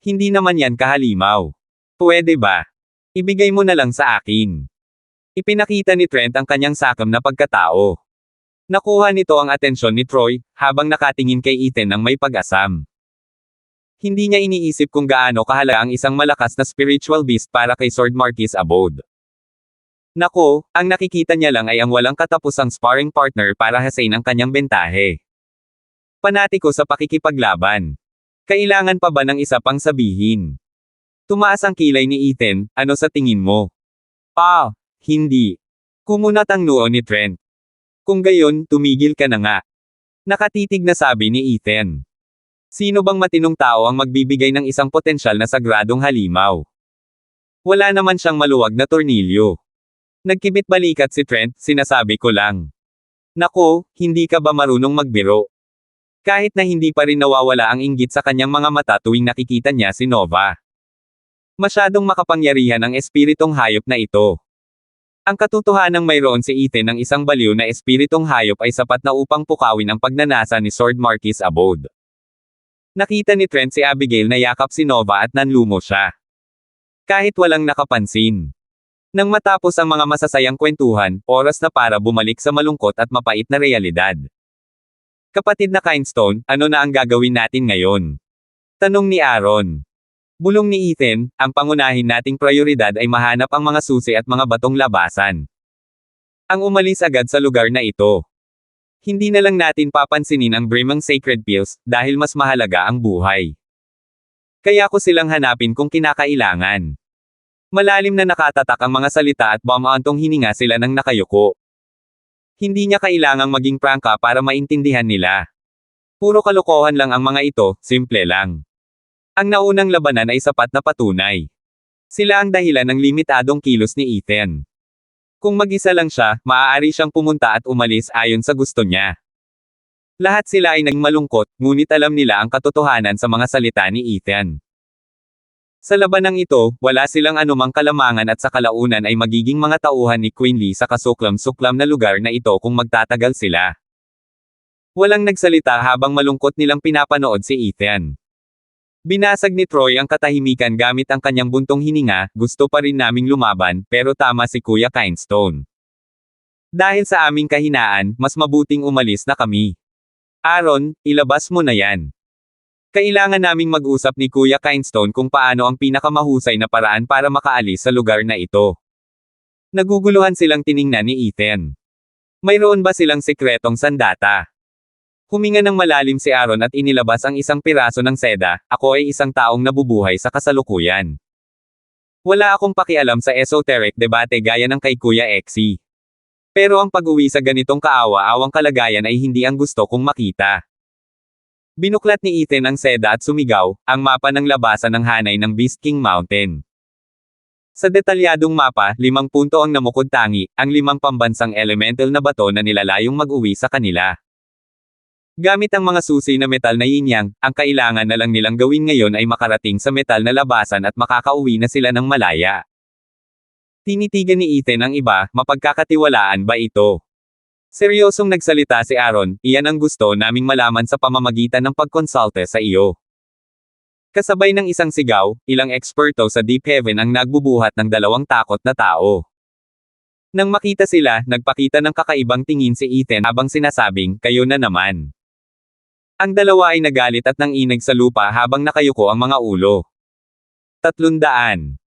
Hindi naman yan kahalimaw. Pwede ba? Ibigay mo na lang sa akin. Ipinakita ni Trent ang kanyang sakam na pagkatao. Nakuha nito ang atensyon ni Troy, habang nakatingin kay Ethan ng may pag-asam. Hindi niya iniisip kung gaano kahalaga ang isang malakas na spiritual beast para kay Sword Marquis Abode. Nako, ang nakikita niya lang ay ang walang katapusang sparring partner para hasain ang kanyang bentahe. Panatiko sa pakikipaglaban. Kailangan pa ba ng isa pang sabihin? Tumaas ang kilay ni Ethan, ano sa tingin mo? Hindi. Kumunat ang noo ni Trent. Kung gayon, tumigil ka na nga. Nakatitig na sabi ni Ethan. Sino bang matinong tao ang magbibigay ng isang potensyal na sagradong halimaw? Wala naman siyang maluwag na tornilyo. Nagkibit balikat si Trent, sinasabi ko lang. Nako, hindi ka ba marunong magbiro? Kahit na hindi pa rin nawawala ang inggit sa kanyang mga mata tuwing nakikita niya si Nova. Masyadong makapangyarihan ang espiritong hayop na ito. Ang katotohanang mayroon si Ethan ng isang baliw na espiritong hayop ay sapat na upang pukawin ang pagnanasa ni Sword Marquis Abode. Nakita ni Trent si Abigail na yakap si Nova at nanlumo siya. Kahit walang nakapansin. Nang matapos ang mga masasayang kwentuhan, oras na para bumalik sa malungkot at mapait na realidad. Kapatid na Kindstone, ano na ang gagawin natin ngayon? Tanong ni Aaron. Bulong ni Ethan, ang pangunahin nating prioridad ay mahanap ang mga susi at mga batong labasan. Ang umalis agad sa lugar na ito. Hindi na lang natin papansinin ang Brimang Sacred Pills, dahil mas mahalaga ang buhay. Kaya ko silang hanapin kung kinakailangan. Malalim na nakatatak ang mga salita at bumantong hininga sila ng nakayuko. Hindi niya kailangang maging prangka para maintindihan nila. Puro kalokohan lang ang mga ito, simple lang. Ang naunang labanan ay sapat na patunay. Sila ang dahilan ng limitadong kilos ni Ethan. Kung mag-isa lang siya, maaari siyang pumunta at umalis ayon sa gusto niya. Lahat sila ay naging malungkot, ngunit alam nila ang katotohanan sa mga salita ni Ethan. Sa labanang ito, wala silang anumang kalamangan at sa kalaunan ay magiging mga tauhan ni Quinley sa kasuklam-suklam na lugar na ito kung magtatagal sila. Walang nagsalita habang malungkot nilang pinapanood si Ethan. Binasag ni Troy ang katahimikan gamit ang kanyang buntong hininga, gusto pa rin naming lumaban, pero tama si Kuya Kindstone. Dahil sa aming kahinaan, mas mabuting umalis na kami. Aaron, ilabas mo na yan. Kailangan naming mag-usap ni Kuya Kindstone kung paano ang pinakamahusay na paraan para makaalis sa lugar na ito. Naguguluhan silang tiningnan ni Ethan. Mayroon ba silang sekretong sandata? Huminga ng malalim si Aaron at inilabas ang isang piraso ng seda. Ako ay isang taong nabubuhay sa kasalukuyan. Wala akong pakialam sa esoteric debate gaya ng kay Kuya Exy. Pero ang pag-uwi sa ganitong kaawa-awang kalagayan ay hindi ang gusto kong makita. Binuklat ni Ethan ang seda at sumigaw, ang mapa ng labasan ng hanay ng Beast King Mountain. Sa detalyadong mapa, 5 punto ang namukod-tangi, ang 5 pambansang elemental na bato na nilalayong mag-uwi sa kanila. Gamit ang mga susi na metal na yin-yang, ang kailangan na lang nilang gawin ngayon ay makarating sa metal na labasan at makakauwi na sila ng malaya. Tinitigan ni Ethan ang iba, mapagkakatiwalaan ba ito? Seryosong nagsalita si Aaron, iyan ang gusto naming malaman sa pamamagitan ng pagkonsulte sa iyo. Kasabay ng isang sigaw, ilang eksperto sa Deep Heaven ang nagbubuhat ng 2 takot na tao. Nang makita sila, nagpakita ng kakaibang tingin si Ethan habang sinasabing, kayo na naman. Ang dalawa ay nagalit at nanginig sa lupa habang nakayuko ang mga ulo. 300.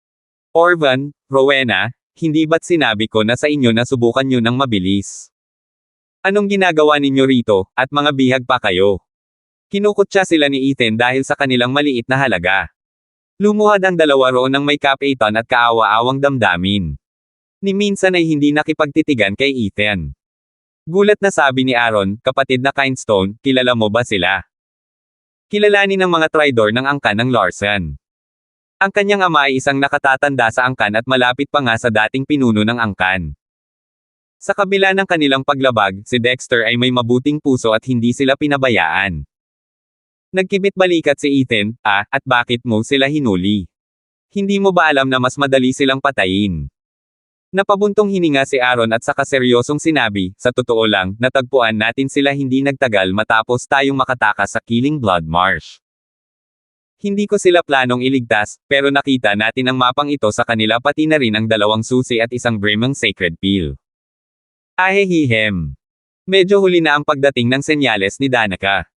Orvan, Rowena, hindi ba't sinabi ko na sa inyo na subukan nyo ng mabilis? Anong ginagawa ninyo rito, at mga bihag pa kayo? Kinukutya sila ni Ethan dahil sa kanilang maliit na halaga. Lumuhad ang dalawa roon ng may kapaitan at kaawa-awang damdamin. Ni minsan ay hindi nakipagtitigan kay Ethan. Gulat na sabi ni Aaron, kapatid na Kindstone, kilala mo ba sila? Kilalanin ng mga traidor ng angkan ng Larson. Ang kanyang ama ay isang nakatatanda sa angkan at malapit pa nga sa dating pinuno ng angkan. Sa kabila ng kanilang paglabag, si Dexter ay may mabuting puso at hindi sila pinabayaan. Nagkibit-balikat si Ethan, at bakit mo sila hinuli? Hindi mo ba alam na mas madali silang patayin? Napabuntong hininga si Aaron at saka seryosong sinabi, sa totoo lang, natagpuan natin sila hindi nagtagal matapos tayong makatakas sa Killing Blood Marsh. Hindi ko sila planong iligtas, pero nakita natin ang mapang ito sa kanila pati na rin ang 2 susi at isang Brimang Sacred Peel. Ahehihem. Medyo huli na ang pagdating ng senyales ni Danica.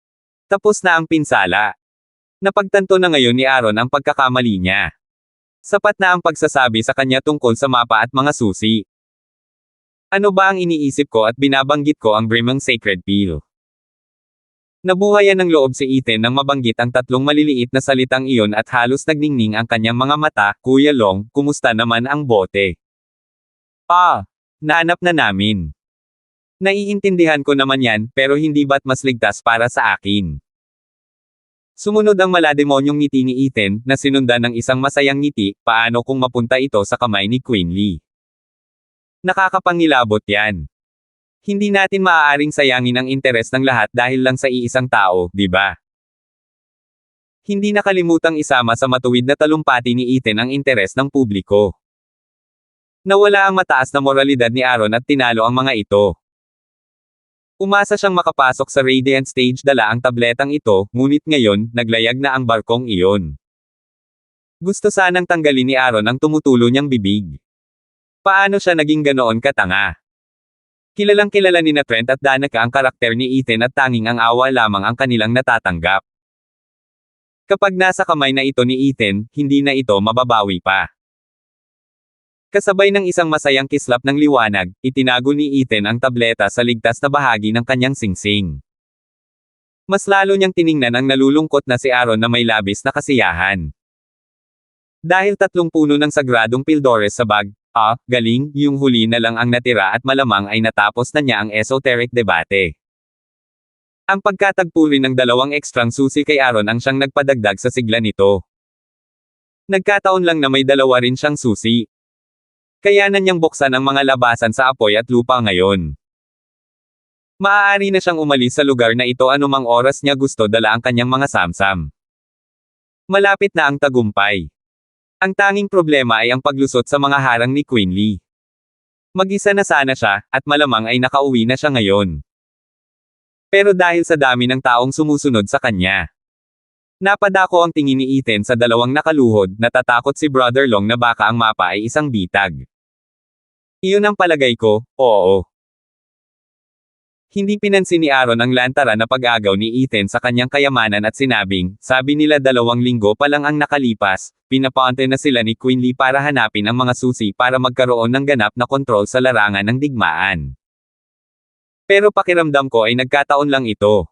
Tapos na ang pinsala. Napagtanto na ngayon ni Aaron ang pagkakamali niya. Sapat na ang pagsasabi sa kanya tungkol sa mapa at mga susi. Ano ba ang iniisip ko at binabanggit ko ang Brimang Sacred Peel? Nabuhayan ng loob si Ethan nang mabanggit ang 3 maliliit na salitang iyon at halos nagningning ang kanyang mga mata, Kuya Long, kumusta naman ang bote? Nahanap na namin. Naiintindihan ko naman yan, pero hindi ba't mas ligtas para sa akin? Sumunod ang malademonyong ngiti ni Ethan, na sinundan ng isang masayang ngiti, paano kung mapunta ito sa kamay ni Quinley? Nakakapangilabot yan. Hindi natin maaaring sayangin ang interes ng lahat dahil lang sa iisang tao, di ba? Hindi nakalimutang isama sa matuwid na talumpati ni Ethan ang interes ng publiko. Nawala ang mataas na moralidad ni Aaron at tinalo ang mga ito. Umasa siyang makapasok sa Radiant Stage dala ang tabletang ito, ngunit ngayon, naglayag na ang barkong iyon. Gusto sanang tanggalin ni Aaron ang tumutulo niyang bibig. Paano siya naging ganoon katanga? Kilalang kilala ni Trent at Danica ang karakter ni Ethan at tanging ang awa lamang ang kanilang natatanggap. Kapag nasa kamay na ito ni Ethan, hindi na ito mababawi pa. Kasabay ng isang masayang kislap ng liwanag, itinago ni Ethan ang tableta sa ligtas na bahagi ng kanyang singsing. Mas lalo niyang tiningnan ang nalulungkot na si Aaron na may labis na kasiyahan. Dahil 3 puno ng sagradong Pildores sa bag, galing, yung huli na lang ang natira at malamang ay natapos na niya ang esoteric debate. Ang pagkatagpo rin ng 2 ekstrang susi kay Aaron ang siyang nagpadagdag sa sigla nito. Nagkataon lang na may 2 rin siyang susi. Kayanan niyang buksan ang mga labasan sa apoy at lupa ngayon. Maaari na siyang umalis sa lugar na ito anumang oras niya gusto dala ang kanyang mga samsam. Malapit na ang tagumpay. Ang tanging problema ay ang paglusot sa mga harang ni Quinley. Mag-isa na sana siya, at malamang ay nakauwi na siya ngayon. Pero dahil sa dami ng taong sumusunod sa kanya, napadako ang tingin ni Ethan sa dalawang nakaluhod, natatakot si Brother Long na baka ang mapa ay isang bitag. Iyon ang palagay ko, oo. Hindi pinansin ni Aaron ang lantara na pag-agaw ni Ethan sa kanyang kayamanan at sinabing, sabi nila 2 linggo pa lang ang nakalipas, pinapunte na sila ni Quinley para hanapin ang mga susi para magkaroon ng ganap na kontrol sa larangan ng digmaan. Pero pakiramdam ko ay nagkataon lang ito.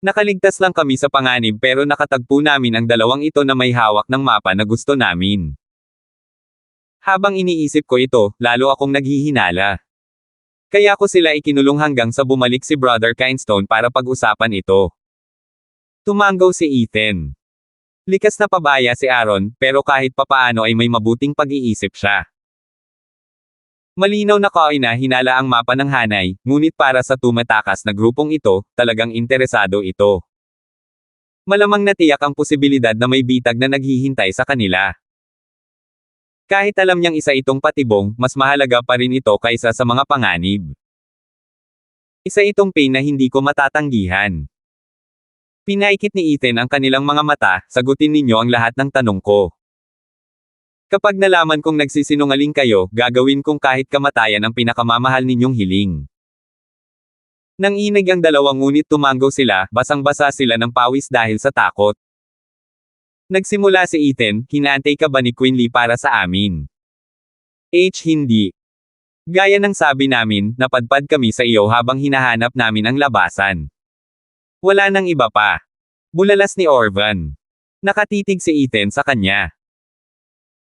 Nakaligtas lang kami sa panganib pero nakatagpo namin ang 2 ito na may hawak ng mapa na gusto namin. Habang iniisip ko ito, lalo akong naghihinala. Kaya ko sila ikinulong hanggang sa bumalik si Brother Kindstone para pag-usapan ito. Tumanggaw si Ethan. Likas na pabaya si Aaron, pero kahit papaano ay may mabuting pag-iisip siya. Malinaw na hinala ang mapa ng hanay, ngunit para sa tumatakas na grupong ito, talagang interesado ito. Malamang natiyak ang posibilidad na may bitag na naghihintay sa kanila. Kahit alam niyang isa itong patibong, mas mahalaga pa rin ito kaysa sa mga panganib. Isa itong pain na hindi ko matatanggihan. Pinaikit ni Ethan ang kanilang mga mata, sagutin ninyo ang lahat ng tanong ko. Kapag nalaman kong nagsisinungaling kayo, gagawin kong kahit kamatayan ang pinakamamahal ninyong hiling. Nang inig ang 2 ngunit tumanggaw sila, basang-basa sila ng pawis dahil sa takot. Nagsimula si Ethan, hinaantay ka ba ni Quinley para sa amin? Hindi. Gaya ng sabi namin, napadpad kami sa iyo habang hinahanap namin ang labasan. Wala nang iba pa. Bulalas ni Orvan. Nakatitig si Ethan sa kanya.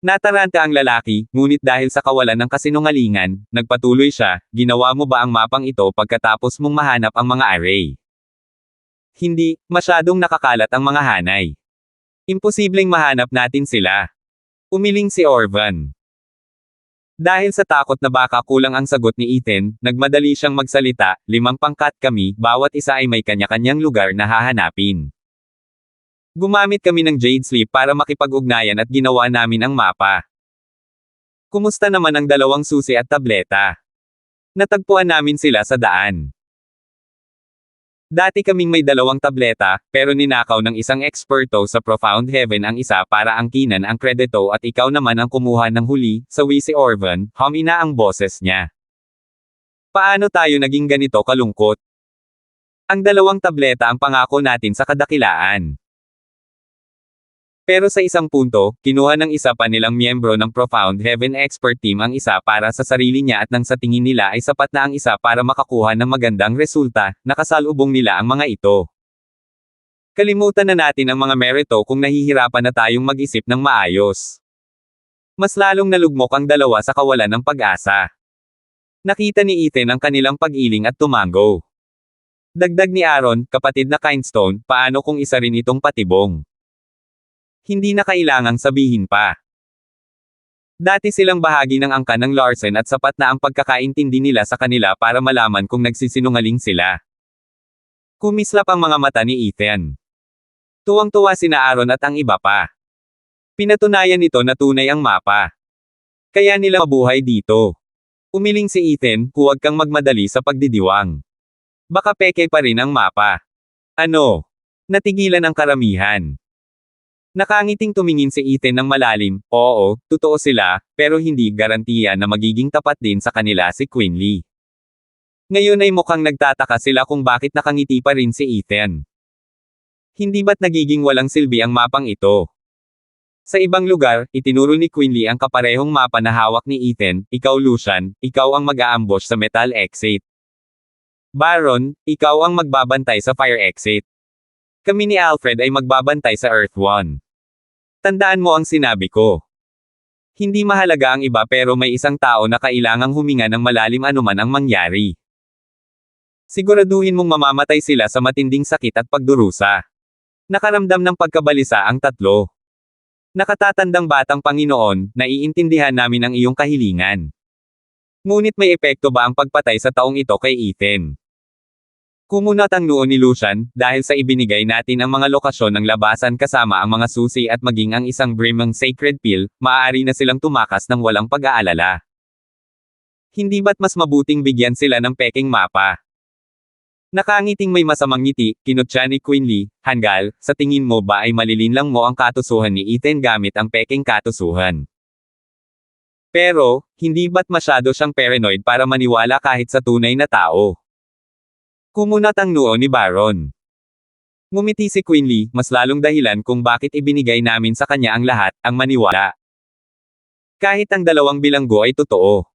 Nataranta ang lalaki, ngunit dahil sa kawalan ng kasinungalingan, nagpatuloy siya, ginawa mo ba ang mapang ito pagkatapos mong mahanap ang mga array? Hindi, masyadong nakakalat ang mga hanay. Imposibleng mahanap natin sila. Umiling si Orvan. Dahil sa takot na baka kulang ang sagot ni Ethan, nagmadali siyang magsalita, 5 pangkat kami, bawat isa ay may kanya-kanyang lugar na hahanapin. Gumamit kami ng Jade Sleep para makipag-ugnayan at ginawa namin ang mapa. Kumusta naman ang 2 susi at tableta? Natagpuan namin sila sa daan. Dati kaming may 2 tableta, pero ninakaw ng isang eksperto sa Profound Heaven ang isa para angkinan ang kredito at ikaw naman ang kumuha ng huli, sawi si Orvan, humina ang boses niya. Paano tayo naging ganito kalungkot? Ang 2 tableta ang pangako natin sa kadakilaan. Pero sa isang punto, kinuha ng isa pa nilang miyembro ng Profound Heaven Expert Team ang isa para sa sarili niya at nang sa tingin nila ay sapat na ang isa para makakuha ng magandang resulta, nakasalubong nila ang mga ito. Kalimutan na natin ang mga merito kung nahihirapan na tayong mag-isip ng maayos. Mas lalong nalugmok ang 2 sa kawalan ng pag-asa. Nakita ni Ethan ang kanilang pag-iling at tumanggo. Dagdag ni Aaron, kapatid na Kindstone, paano kung isa rin itong patibong? Hindi na kailangang sabihin pa. Dati silang bahagi ng angkan ng Larsen at sapat na ang pagkakaintindi nila sa kanila para malaman kung nagsisinungaling sila. Kumislap ang mga mata ni Ethan. Tuwang-tuwa sina Aaron at ang iba pa. Pinatunayan nito na tunay ang mapa. Kaya nila mabuhay dito. Umiling si Ethan, huwag kang magmadali sa pagdidiwang. Baka peke pa rin ang mapa. Ano? Natigilan ang karamihan. Nakangiting tumingin si Ethan ng malalim, oo, totoo sila, pero hindi garantiya na magiging tapat din sa kanila si Quinley. Ngayon ay mukhang nagtataka sila kung bakit nakangiti pa rin si Ethan. Hindi ba't nagiging walang silbi ang mapang ito? Sa ibang lugar, itinuro ni Quinley ang kaparehong mapa na hawak ni Ethan, ikaw Lucian, ikaw ang mag-aambush sa metal exit. Baron, ikaw ang magbabantay sa fire exit. Kami ni Alfred ay magbabantay sa Earth 1. Tandaan mo ang sinabi ko. Hindi mahalaga ang iba pero may isang tao na kailangang huminga ng malalim anuman ang mangyari. Siguraduhin mong mamamatay sila sa matinding sakit at pagdurusa. Nakaramdam ng pagkabalisa ang 3. Nakatatandang batang Panginoon, naiintindihan namin ang iyong kahilingan. Ngunit may epekto ba ang pagpatay sa taong ito kay Ethan? Kumunat ang noo ni Lucian, dahil sa ibinigay natin ang mga lokasyon ng labasan kasama ang mga susi at maging ang isang Brimang Sacred Pill, maaari na silang tumakas ng walang pag-aalala. Hindi ba't mas mabuting bigyan sila ng peking mapa? Nakangiting may masamang ngiti, kinutya ni Quinley, Hanggal, sa tingin mo ba ay malilinlang mo ang katusuhan ni Ethan gamit ang peking katusuhan? Pero, hindi ba't masyado siyang paranoid para maniwala kahit sa tunay na tao? Kumunat ang noo ni Baron. Ngumiti si Quinley, mas lalong dahilan kung bakit ibinigay namin sa kanya ang lahat, ang maniwala. Kahit ang dalawang bilanggo ay totoo.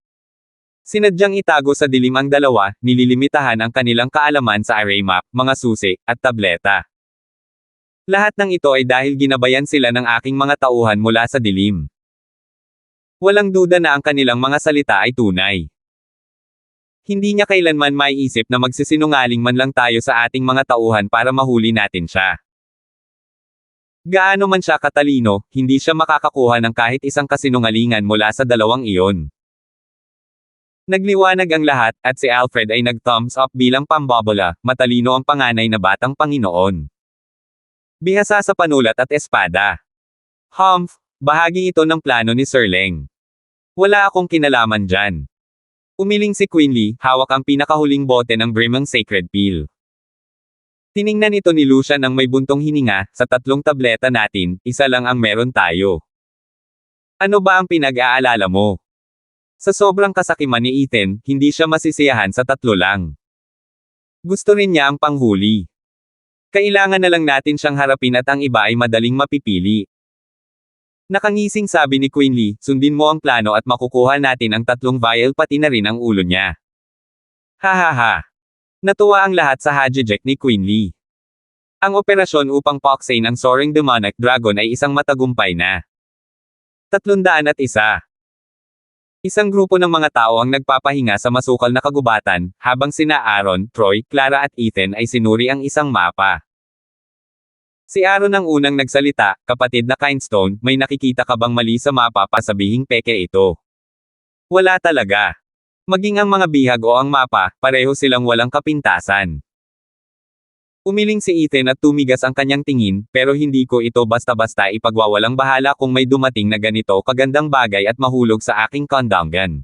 Sinadyang itago sa dilim ang dalawa, nililimitahan ang kanilang kaalaman sa array map, mga susi, at tableta. Lahat ng ito ay dahil ginabayan sila ng aking mga tauhan mula sa dilim. Walang duda na ang kanilang mga salita ay tunay. Hindi niya kailanman maiisip na magsisinungaling man lang tayo sa ating mga tauhan para mahuli natin siya. Gaano man siya katalino, hindi siya makakakuha ng kahit isang kasinungalingan mula sa dalawang iyon. Nagliwanag ang lahat, at si Alfred ay nag-thumbs up bilang pambobola, matalino ang panganay na batang Panginoon. Bihasa sa panulat at espada. Humph, bahagi ito ng plano ni Sir Leng. Wala akong kinalaman dyan. Umiling si Quinley, hawak ang pinakahuling bote ng Brimang Sacred Pill. Tiningnan ito ni Lucian ng may buntong hininga, sa 3 tableta natin, isa lang ang meron tayo. Ano ba ang pinag-aalala mo? Sa sobrang kasakiman ni Ethan, hindi siya masisiyahan sa 3 lang. Gusto rin niya ang panghuli. Kailangan na lang natin siyang harapin at ang iba ay madaling mapipili. Nakangising sabi ni Quinley, sundin mo ang plano at makukuha natin ang 3 vial pati na rin ang ulo niya. Hahaha. Natuwa ang lahat sa hajijek ni Quinley. Ang operasyon upang paksain ang Soaring Demonic Dragon ay isang matagumpay na. 301. Isang grupo ng mga tao ang nagpapahinga sa masukal na kagubatan, habang sina Aaron, Troy, Clara at Ethan ay sinuri ang isang mapa. Si Aaron ang unang nagsalita, kapatid na Kindstone, may nakikita ka bang mali sa mapa pa sabihing peke ito? Wala talaga. Maging ang mga bihag o ang mapa, pareho silang walang kapintasan. Umiling si Ethan at tumigas ang kanyang tingin, pero hindi ko ito basta-basta ipagwawalang bahala kung may dumating na ganito kagandang bagay at mahulog sa aking kondangan.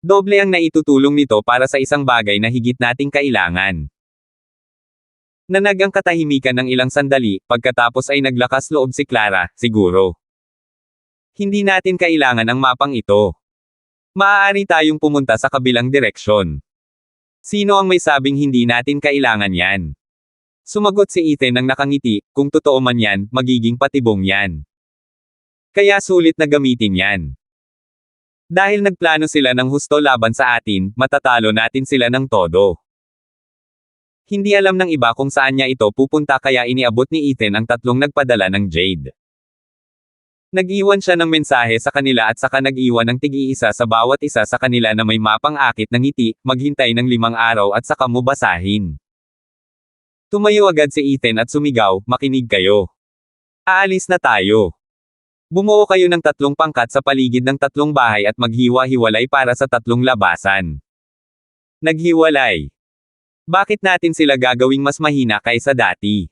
Doble ang naitutulong nito para sa isang bagay na higit nating kailangan. Nanag ang katahimikan ng ilang sandali, pagkatapos ay naglakas loob si Clara, siguro. Hindi natin kailangan ang mapang ito. Maaari tayong pumunta sa kabilang direksyon. Sino ang may sabing hindi natin kailangan yan? Sumagot si Ethan nang nakangiti, kung totoo man yan, magiging patibong yan. Kaya sulit na gamitin yan. Dahil nagplano sila ng husto laban sa atin, matatalo natin sila ng todo. Hindi alam ng iba kung saan niya ito pupunta kaya iniabot ni Ethan ang 3 nagpadala ng Jade. Nag-iwan siya ng mensahe sa kanila at saka nag-iwan ng tig-iisa sa bawat isa sa kanila na may mapang akit ng ngiti, maghintay ng 5 araw at saka mo basahin. Tumayo agad si Ethan at sumigaw, makinig kayo. Aalis na tayo. Bumuo kayo ng 3 pangkat sa paligid ng 3 bahay at maghiwa-hiwalay para sa 3 labasan. Naghiwalay. Bakit natin sila gagawing mas mahina kaysa dati?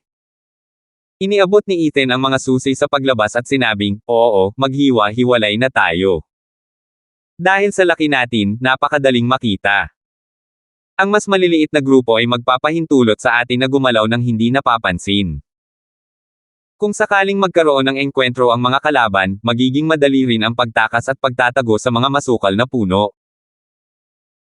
Iniabot ni Ethan ang mga susi sa paglabas at sinabing, oo, maghiwa-hiwalay na tayo. Dahil sa laki natin, napakadaling makita. Ang mas maliliit na grupo ay magpapahintulot sa atin na gumalaw ng hindi napapansin. Kung sakaling magkaroon ng engkwentro ang mga kalaban, magiging madali rin ang pagtakas at pagtatago sa mga masukal na puno.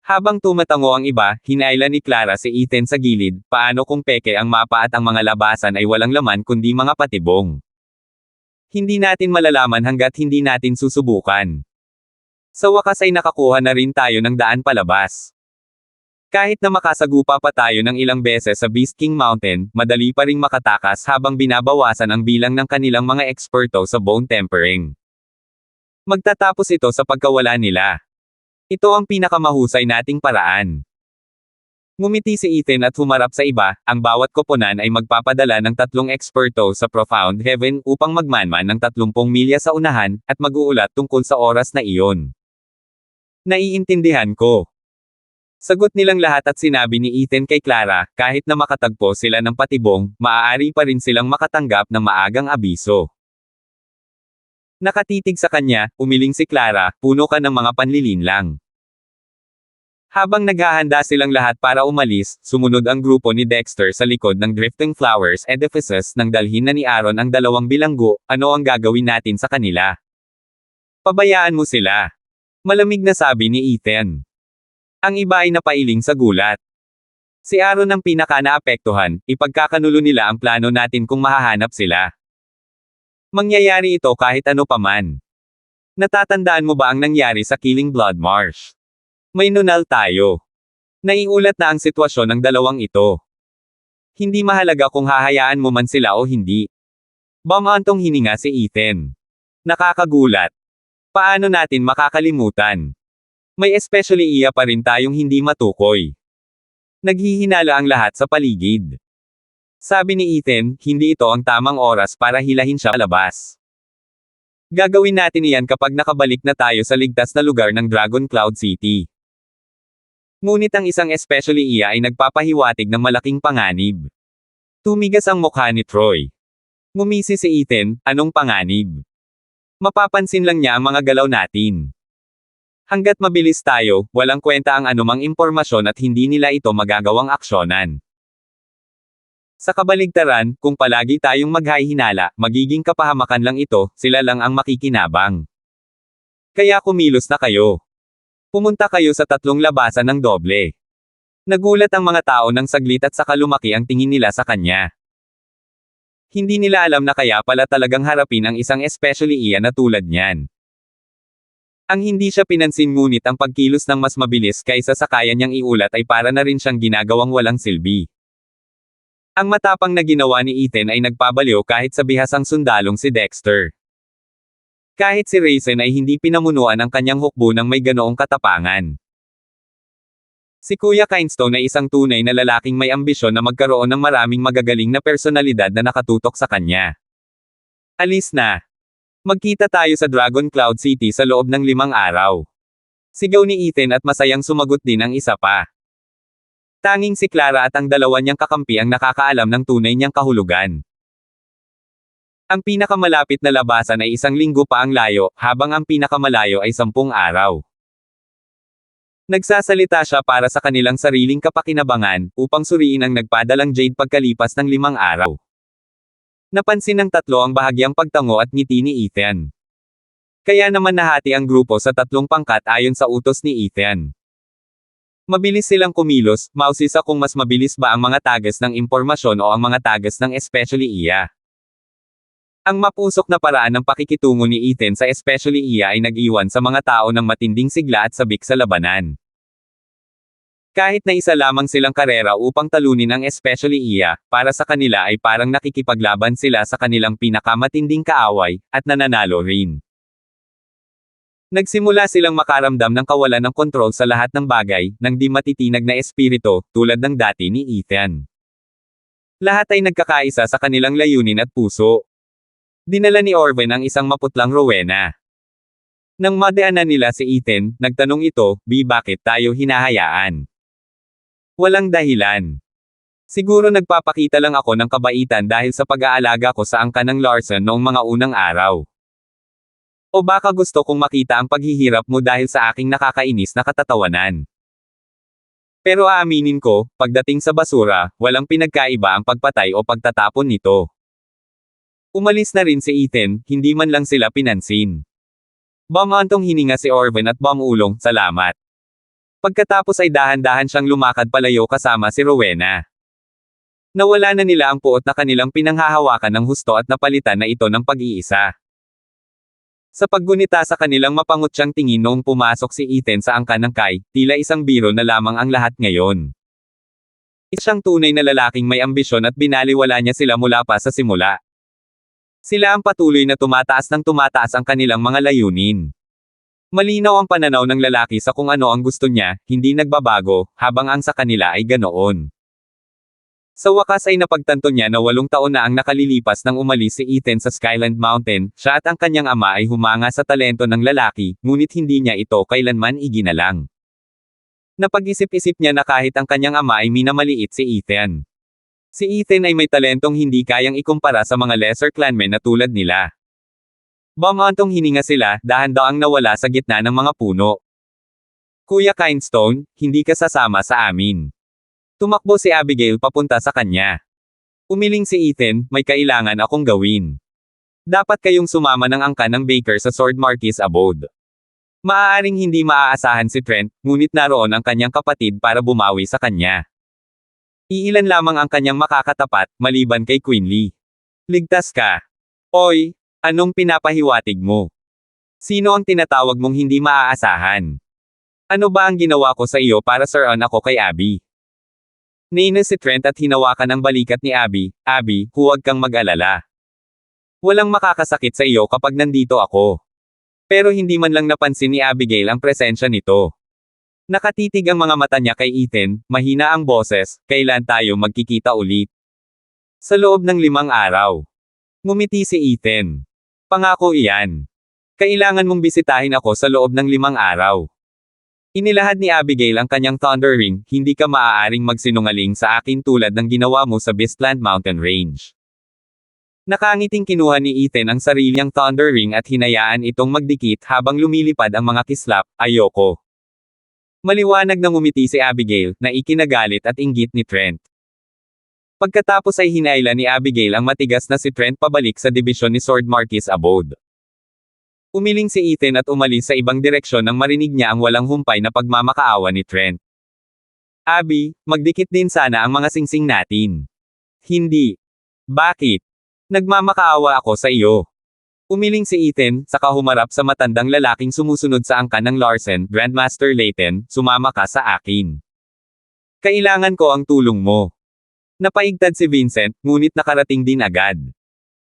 Habang tumatango ang iba, hinayla ni Clara si Ethan sa gilid, paano kung peke ang mapa at ang mga labasan ay walang laman kundi mga patibong? Hindi natin malalaman hanggat hindi natin susubukan. Sa wakas ay nakakuha na rin tayo ng daan palabas. Kahit na makasagupa pa tayo ng ilang beses sa Beast King Mountain, madali pa ring makatakas habang binabawasan ang bilang ng kanilang mga eksperto sa bone tempering. Magtatapos ito sa pagkawala nila. Ito ang pinakamahusay nating paraan. Ngumiti si Ethan at humarap sa iba, ang bawat koponan ay magpapadala ng 3 eksperto sa Profound Heaven upang magmanman ng 30 milya sa unahan, at mag-uulat tungkol sa oras na iyon. Naiintindihan ko. Sagot nilang lahat at sinabi ni Ethan kay Clara, kahit na makatagpo sila ng patibong, maaari pa rin silang makatanggap ng maagang abiso. Nakatitig sa kanya, umiling si Clara, puno ka ng mga panlilinlang. Habang naghahanda silang lahat para umalis, sumunod ang grupo ni Dexter sa likod ng Drifting Flowers edifices nang dalhin na ni Aaron ang 2 bilanggo, ano ang gagawin natin sa kanila? Pabayaan mo sila. Malamig na sabi ni Ethan. Ang iba ay napailing sa gulat. Si Aaron ang pinaka-naapektuhan, ipagkakanulo nila ang plano natin kung mahahanap sila. Mangyayari ito kahit ano paman. Natatandaan mo ba ang nangyari sa Killing Blood Marsh? May nunal tayo. Naiulat na ang sitwasyon ng dalawang ito. Hindi mahalaga kung hahayaan mo man sila o hindi. Bumantong hininga si Ethan. Nakakagulat. Paano natin makakalimutan? May especially iya pa rin tayong hindi matukoy. Naghihinala ang lahat sa paligid. Sabi ni Ethan, hindi ito ang tamang oras para hilahin siya palabas. Gagawin natin iyan kapag nakabalik na tayo sa ligtas na lugar ng Dragon Cloud City. Ngunit ang isang especially iya ay nagpapahiwatig ng malaking panganib. Tumigas ang mukha ni Troy. Ngumisi si Ethan, anong panganib? Mapapansin lang niya ang mga galaw natin. Hanggat mabilis tayo, walang kwenta ang anumang impormasyon at hindi nila ito magagawang aksyonan. Sa kabaligtaran, kung palagi tayong maghahinala, magiging kapahamakan lang ito, sila lang ang makikinabang. Kaya kumilos na kayo. Pumunta kayo sa 3 labasan ng doble. Nagulat ang mga tao ng saglit at saka lumaki ang tingin nila sa kanya. Hindi nila alam na kaya pala talagang harapin ang isang especially iya na tulad niyan. Ang hindi siya pinansin ngunit ang pagkilos ng mas mabilis kaysa sa kaya niyang iulat ay para na rin siyang ginagawang walang silbi. Ang matapang na ginawa ni Ethan ay nagpabaliw kahit sa bihasang sundalong si Dexter. Kahit si Raisin ay hindi pinamunuan ang kanyang hukbo ng may ganoong katapangan. Si Kuya Kindstone ay isang tunay na lalaking may ambisyon na magkaroon ng maraming magagaling na personalidad na nakatutok sa kanya. Alis na! Magkita tayo sa Dragon Cloud City sa loob ng 5 araw. Sigaw ni Ethan at masayang sumagot din ang isa pa. Tanging si Clara at ang 2 niyang kakampi ang nakakaalam ng tunay niyang kahulugan. Ang pinakamalapit na labasan ay 1 linggo pa ang layo, habang ang pinakamalayo ay 10 araw. Nagsasalita siya para sa kanilang sariling kapakinabangan, upang suriin ang nagpadalang Jade pagkalipas ng 5 araw. Napansin ng 3 ang bahagyang pagtango at ngiti ni Ethan. Kaya naman nahati ang grupo sa 3 pangkat ayon sa utos ni Ethan. Mabilis silang kumilos, mausisa kung mas mabilis ba ang mga tagas ng impormasyon o ang mga tagas ng especially iya. Ang mapusok na paraan ng pakikitungo ni Ethan sa especially iya ay nag-iwan sa mga tao ng matinding sigla at sabik sa labanan. Kahit na isa lamang silang karera upang talunin ang especially iya, para sa kanila ay parang nakikipaglaban sila sa kanilang pinakamatinding kaaway, at nananalo rin. Nagsimula silang makaramdam ng kawalan ng kontrol sa lahat ng bagay, ng di matitinag na espiritu, tulad ng dati ni Ethan. Lahat ay nagkakaisa sa kanilang layunin at puso. Dinala ni Orven ang isang maputlang Rowena. Nang madaanan nila si Ethan, nagtanong ito, bakit tayo hinahayaan? Walang dahilan. Siguro nagpapakita lang ako ng kabaitan dahil sa pag-aalaga ko sa angkan ng Larson noong mga unang araw. O baka gusto kong makita ang paghihirap mo dahil sa aking nakakainis na katatawanan. Pero aaminin ko, pagdating sa basura, walang pinagkaiba ang pagpatay o pagtatapon nito. Umalis na rin si Ethan, hindi man lang sila pinansin. Bumantong hininga si Orven at bumulong, salamat. Pagkatapos ay dahan-dahan siyang lumakad palayo kasama si Rowena. Nawala na nila ang puot na kanilang pinanghahawakan ng husto at napalitan na ito ng pag-iisa. Sa paggunita sa kanilang mapangutyang tingin noong pumasok si Ethan sa angkan ng Kai, tila isang biro na lamang ang lahat ngayon. Isang tunay na lalaking may ambisyon at binaliwala niya sila mula pa sa simula. Sila ang patuloy na tumataas ng tumataas ang kanilang mga layunin. Malinaw ang pananaw ng lalaki sa kung ano ang gusto niya, hindi nagbabago, habang ang sa kanila ay ganoon. Sa wakas ay napagtanto niya na 8 taon na ang nakalilipas nang umalis si Ethan sa Skyland Mountain, siya at ang kanyang ama ay humanga sa talento ng lalaki, ngunit hindi niya ito kailanman iginalang. Napag-isip-isip niya na kahit ang kanyang ama ay minamaliit si Ethan. Si Ethan ay may talentong hindi kayang ikumpara sa mga lesser clanmen na tulad nila. Bumantong hininga sila, dahan-daang nawala sa gitna ng mga puno. Kuya Kindstone, hindi ka sasama sa amin. Tumakbo si Abigail papunta sa kanya. Umiling si Ethan, may kailangan akong gawin. Dapat kayong sumama ng angkan ng Baker sa Sword Marquis Abode. Maaaring hindi maaasahan si Trent, ngunit naroon ang kanyang kapatid para bumawi sa kanya. Iilan lamang ang kanyang makakatapat, maliban kay Quinley. Ligtas ka. Oy, anong pinapahiwatig mo? Sino ang tinatawag mong hindi maaasahan? Ano ba ang ginawa ko sa iyo para siraan ako kay Abby? Nainis si Trent at hinawakan ang balikat ni Abby. Abby, huwag kang mag-alala. Walang makakasakit sa iyo kapag nandito ako. Pero hindi man lang napansin ni Abigail ang presensya nito. Nakatitig ang mga mata niya kay Ethan, mahina ang boses, kailan tayo magkikita ulit? Sa loob ng 5 araw. Ngumiti si Ethan. Pangako iyan. Kailangan mong bisitahin ako sa loob ng 5 araw. Inilahad ni Abigail ang kanyang Thunder Ring, hindi ka maaaring magsinungaling sa akin tulad ng ginawa mo sa Beastland Mountain Range. Nakangiting kinuha ni Ethan ang sarilyang Thunder Ring at hinayaan itong magdikit habang lumilipad ang mga kislap, ayoko. Maliwanag na ngumiti si Abigail, na ikinagalit at inggit ni Trent. Pagkatapos ay hinayla ni Abigail ang matigas na si Trent pabalik sa dibisyon ni Sword Marquis Abode. Umiling si Ethan at umalis sa ibang direksyon nang marinig niya ang walang humpay na pagmamakaawa ni Trent. Abby, magdikit din sana ang mga singsing natin. Hindi. Bakit? Nagmamakaawa ako sa iyo. Umiling si Ethan, saka humarap sa matandang lalaking sumusunod sa angkan ng Larsen, Grandmaster Layton, sumama ka sa akin. Kailangan ko ang tulong mo. Napaigtad si Vincent, ngunit nakarating din agad.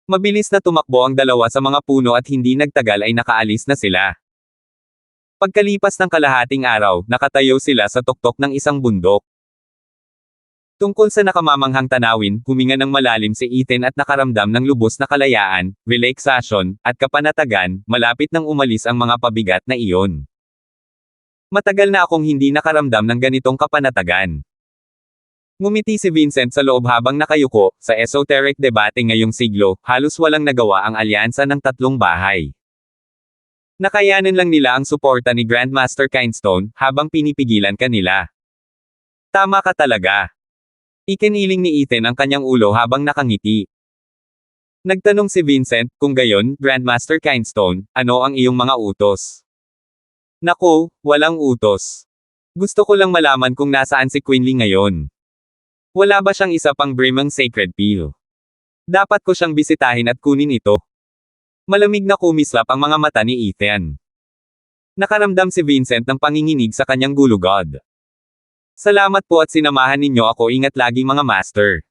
Mabilis na tumakbo ang dalawa sa mga puno at hindi nagtagal ay nakaalis na sila. Pagkalipas ng kalahating araw, nakatayo sila sa tuktok ng isang bundok. Tungkol sa nakamamanghang tanawin, huminga ng malalim si Ethan at nakaramdam ng lubos na kalayaan, relaxation, at kapanatagan, malapit nang umalis ang mga pabigat na iyon. Matagal na akong hindi nakaramdam ng ganitong kapanatagan. Ngumiti si Vincent sa loob habang nakayuko, sa esoteric debate ngayong siglo, halos walang nagawa ang alyansa ng 3 bahay. Nakayanan lang nila ang suporta ni Grandmaster Kindstone, habang pinipigilan kanila. Tama ka talaga. Ikiniling ni Ethan ang kanyang ulo habang nakangiti. Nagtanong si Vincent, kung gayon, Grandmaster Kindstone, ano ang iyong mga utos? Naku, walang utos. Gusto ko lang malaman kung nasaan si Quinley ngayon. Wala ba siyang isa pang Brimang Sacred Peel? Dapat ko siyang bisitahin at kunin ito. Malamig na kumislap ang mga mata ni Ethan. Nakaramdam si Vincent ng panginginig sa kanyang gulugod. Salamat po at sinamahan ninyo ako, ingat lagi mga master.